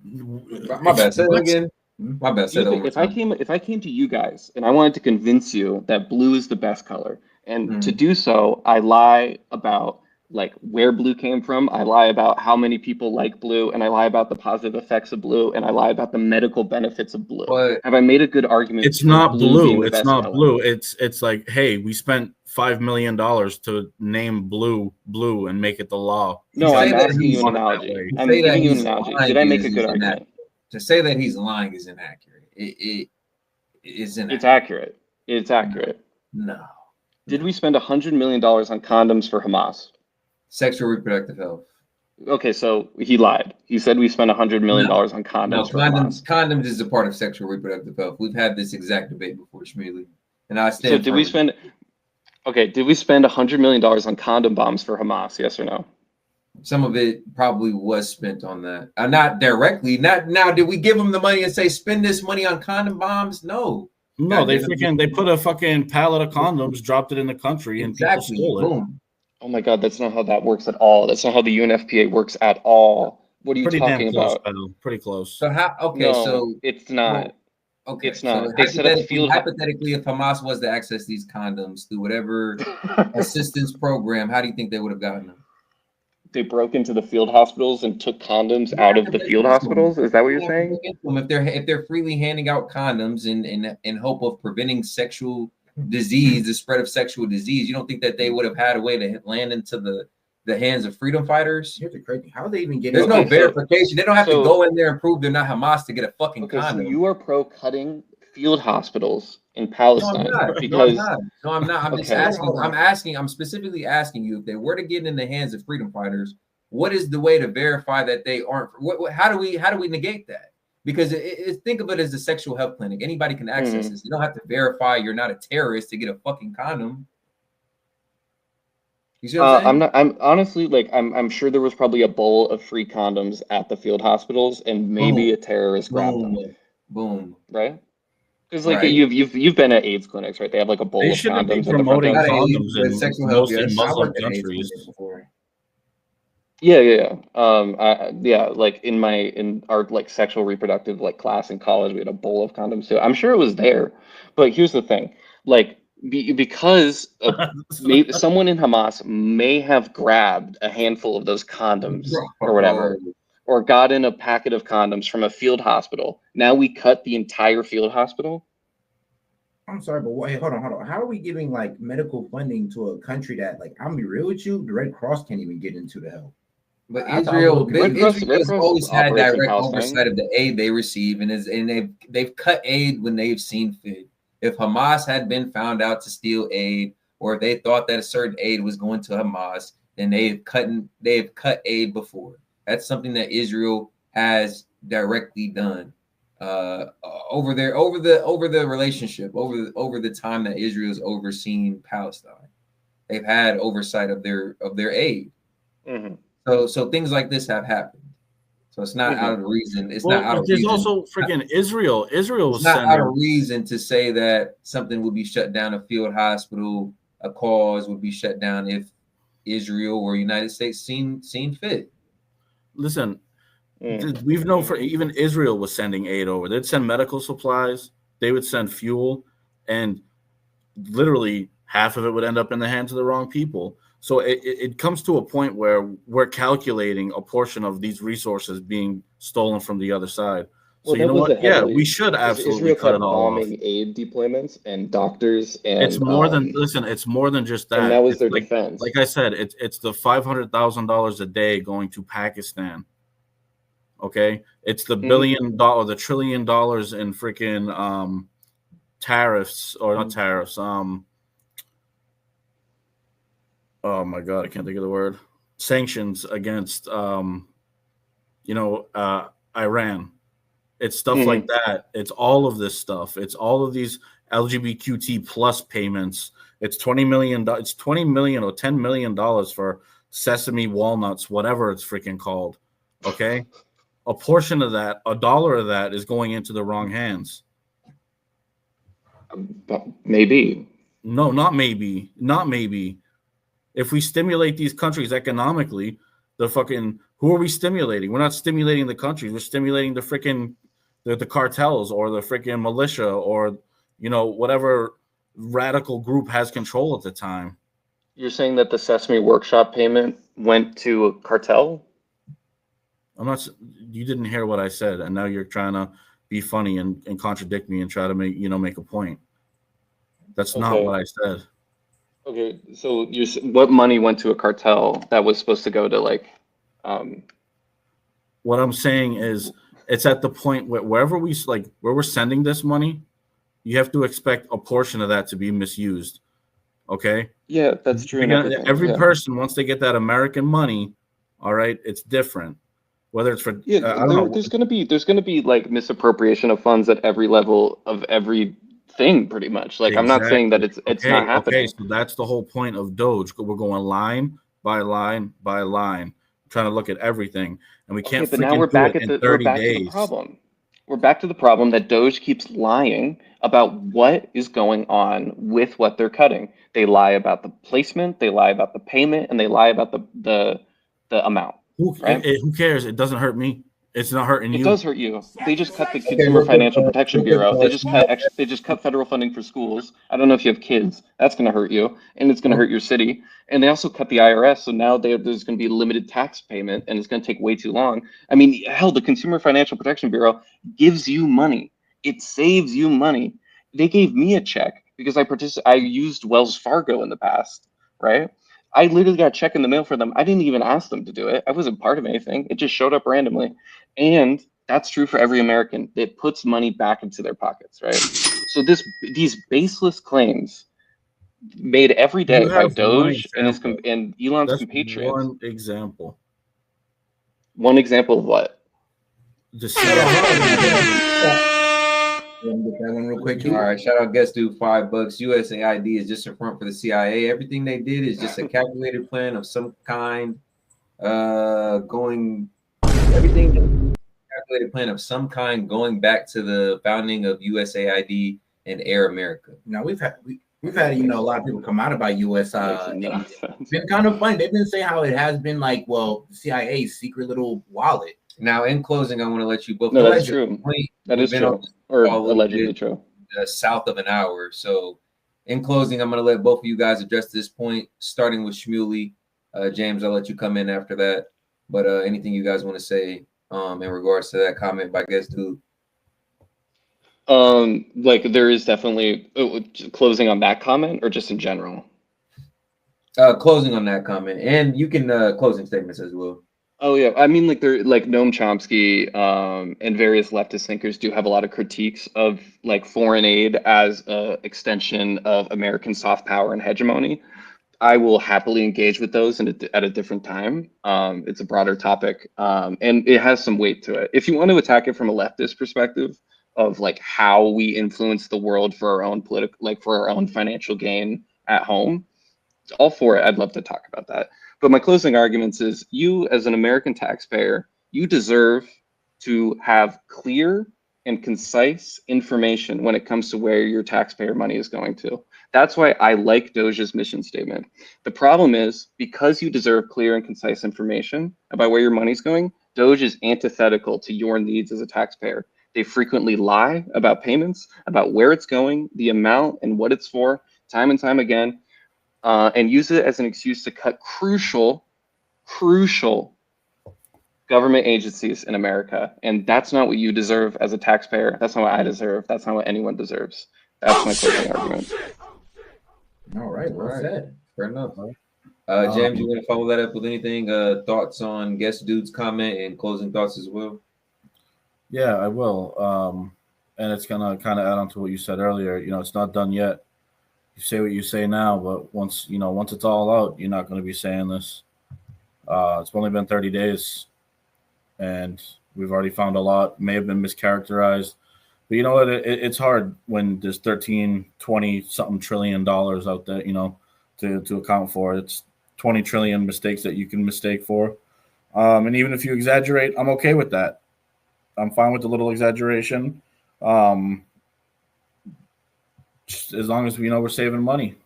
My bad. Say that again. My bad. Say that one more time. If I came to you guys and I wanted to convince you that blue is the best color, and to do so, I lie about like where blue came from. I lie about how many people like blue, and I lie about the positive effects of blue, and I lie about the medical benefits of blue. But have I made a good argument? It's not blue. It's not blue. It's like, hey, we spent $5 million to name blue and make it the law. No, I'm asking you an analogy. I'm giving you an analogy. Did I make a good argument? To say that he's lying is inaccurate. It isn't. It's accurate. It's accurate. No. Did we spend $100 million on condoms for Hamas? Sexual reproductive health. Okay, so he lied. He said we spent $100 million No, on no, condoms for condoms. Hamas. Condoms is a part of sexual reproductive health. We've had this exact debate before, Shmuley, and I So stand did we firm. spend? Okay, did we spend $100 million on condom bombs for Hamas? Yes or no? Some of it probably was spent on that. Not directly. Not now. Did we give them the money and say spend this money on condom bombs? No. No, God they damn it. freaking they put a fucking pallet of condoms, dropped it in the country, and people Exactly. stole it. Boom. Oh my God, that's not how that works at all. That's not how the UNFPA works at all. What are you Pretty damn talking close, about? pal. Pretty close. So how? Okay. No, So it's not. well. Okay. It's So not. They set up field. hypothetically, if Hamas was to access these condoms through whatever assistance program, how do you think they would have gotten them? They broke into the field hospitals and took condoms You don't out have of to the break field into them. hospitals. Is that what You you're don't have to saying? break into them if they're freely handing out condoms in hope of preventing sexual disease, the spread of sexual disease. You don't think that they would have had a way to land into the hands of freedom fighters? Here's the crazy thing. How are they even getting? There's no Okay, so verification. They don't have to so go in there and prove they're not Hamas to get a fucking okay, so condom. you are pro cutting field hospitals in No, I'm Palestine not. No, I'm because not. No, I'm not. I'm just okay, asking. I'm asking. I'm specifically asking you if they were to get in the hands of freedom fighters, what is the way to verify that they aren't? How do we negate that? Because think of it as a sexual health clinic. Anybody can access hmm. this. You don't have to verify you're not a terrorist to get a fucking condom. You see what I'm I'm saying? not. I'm honestly like I'm sure there was probably a bowl of free condoms at the field hospitals, and maybe Boom, a terrorist grabbed them, boom, boom. right? Because like Right. you've been at AIDS clinics, right? They have like a They bowl of shouldn't be condoms at the front promoting Not desk. AIDS, condoms but in sexual health. mostly Yes. I Muslim worked at AIDS countries. clinic before. Yeah, yeah, yeah. Yeah, like in our like sexual reproductive like class in college, we had a bowl of condoms too. I'm sure it was there, but here's the thing, like because maybe someone in Hamas may have grabbed a handful of those condoms or Bro. whatever, or gotten a packet of condoms from a field hospital. Now we cut the entire field hospital. I'm sorry, but wait, hold on. How are we giving like medical funding to a country that, like, I'm gonna be real with you, the Red Cross can't even get into the help. But I thought I was a little Israel confused. Red has Cross always had operates in direct Palestine. oversight of the aid they receive, and they've cut aid when they've seen fit. If Hamas had been found out to steal aid, or if they thought that a certain aid was going to Hamas, then they've cut aid before. That's something that Israel has directly done over the relationship over the time that Israel's overseen Palestine. They've had oversight of their aid. Hmm. So things like this have happened. So it's not out Hmm. of reason. It's not Well, out but of there's reason. also freaking Israel. Israel It's was not out of sending. reason to say that something would be shut down. A field hospital, a cause would be shut down if Israel or United States seen fit. Listen, Mm. we've known for even Israel was sending aid over. They'd send medical supplies. They would send fuel, and literally half of it would end up in the hands of the wrong people. So it comes to a point where we're calculating a portion of these resources being stolen from the other side. So Well, you that know was what? it Yeah, we heavily should because absolutely Israel cut it kept all off. bombing aid deployments and doctors, It's and more than listen. It's more than just and that. that was It's their like defense. I said. It's the $500,000 a day going to Pakistan. Okay, it's the Hmm. the $1 trillion in freaking tariffs or not tariffs. Oh my god, I can't think of the word. Sanctions against you know Iran. It's stuff like Hmm. that. It's all of this stuff. It's all of these LGBTQT plus payments. It's 20 million. It's 20 million or $10 million for sesame walnuts, whatever it's freaking called. Okay, a portion of that, $1 of that, is going into the wrong hands. But maybe. No, not maybe, not maybe. If we stimulate these countries economically, the fucking who are we stimulating? We're not stimulating the countries. We're stimulating the freaking the cartels or the freaking militia or whatever radical group has control at the time. You're saying that the Sesame Workshop payment went to a cartel? I'm not. You didn't hear what I said, and now you're trying to be funny and contradict me and try to make a point. That's not what Okay. I said. Okay. So what money went to a cartel that was supposed to go to like, um, What I'm saying is, it's at the point where wherever where we're sending this money, you have to expect a portion of that to be misused. Okay, yeah, that's true and Again, everything. every Yeah. person once they get that American money, All right, it's different. Whether it's for Yeah, I don't know. there's gonna be like misappropriation of funds at every level of every thing, pretty much. Like I'm not saying that Exactly. it's not Okay. happening. So that's the whole point of Doge. We're going line by line by line, trying to look at everything, and we Okay, can't but now freaking do it in we're 30 back to the days. problem. We're back to the problem that Doge keeps lying about what is going on with what they're cutting. They lie about the placement, they lie about the payment, and they lie about the amount, right? Who cares? It doesn't hurt me. It's not hurting It you. does hurt you. They just cut the Okay, Consumer Financial Protection real quick, Bureau. Shmuel. They just cut federal funding for schools. I don't know if you have kids. That's going to hurt you, and it's going to hurt your city. And they also cut the IRS, so now there's going to be limited tax payment, and it's going to take way too long. I mean, hell, the Consumer Financial Protection Bureau gives you money. It saves you money. They gave me a check because I used Wells Fargo in the past, right? I literally got a check in the mail for them. I didn't even ask them to do it. I wasn't part of anything. It just showed up randomly. And that's true for every American. It puts money back into their pockets, right? So these baseless claims made every You day by have one Doge and example. and Elon's That's compatriots. one example. One example of what? The Hold on, hold on. CIA. Let me get that one real quick. All right, shout out guest dude, $5. USAID is just a front for the CIA. Everything they did is just a calculated plan of some kind. Going everything calculated plan of some kind going back to the founding of USAID and Air America. Now we've had a lot of people come out about US. Makes no It's sense. been kind of funny. They've been saying how it has been like, well, CIA's secret little wallet. Now, in closing, I want to let you both No, know that's at this true. point, That we've is been on true, this or call a little allegedly bit true. south of an hour. So, in closing, I'm going to let both of you guys address this point, starting with Shmuley. James, I'll let you come in after that. But anything you guys want to say in regards to that comment by guest dude? Like there is definitely closing on that comment, or just in general. Closing on that comment, and you can closing statements as well. Oh yeah, I mean, like Noam Chomsky and various leftist thinkers do have a lot of critiques of like foreign aid as a extension of American soft power and hegemony. I will happily engage with those at a different time. It's a broader topic, and it has some weight to it. If you want to attack it from a leftist perspective of like how we influence the world for our own for our own financial gain at home, all for it. I'd love to talk about that. But my closing arguments is you, as an American taxpayer, you deserve to have clear and concise information when it comes to where your taxpayer money is going to. That's why I like Doge's mission statement. The problem is because you deserve clear and concise information about where your money's going, Doge is antithetical to your needs as a taxpayer. They frequently lie about payments, about where it's going, the amount, and what it's for, time and time again. And use it as an excuse to cut crucial government agencies in America. And that's not what you deserve as a taxpayer. That's not what I deserve. That's not what anyone deserves. That's my closing argument. All right, well said. Fair enough. James, you want to follow that up with anything? Thoughts on guest dude's comment and closing thoughts as well? Yeah, I will. And it's gonna kind of add on to what you said earlier. It's not done yet. You say what you say now, but once it's all out, you're not going to be saying this. It's only been 30 days, and we've already found a lot. May have been mischaracterized, but you know what? It's hard when there's 13, 20 something trillion dollars out there, to account for. It's 20 trillion mistakes that you can mistake for. And even if you exaggerate, I'm okay with that. I'm fine with the little exaggeration. Just as long as we know we're saving money.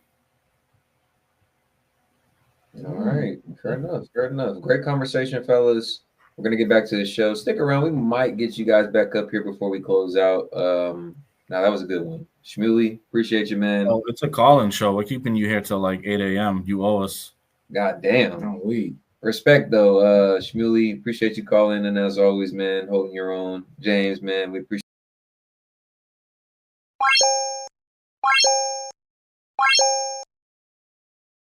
All right. Fair enough. Fair enough. Great conversation, fellas. We're going to get back to the show. Stick around. We might get you guys back up here before we close out. Now, that was a good one. Shmuley, appreciate you, man. Oh, it's a call-in show. We're keeping you here till like 8 a.m. You owe us. God damn. Oh, we. Respect, though. Shmuley, appreciate you calling. And as always, man, holding your own. James, man, we appreciate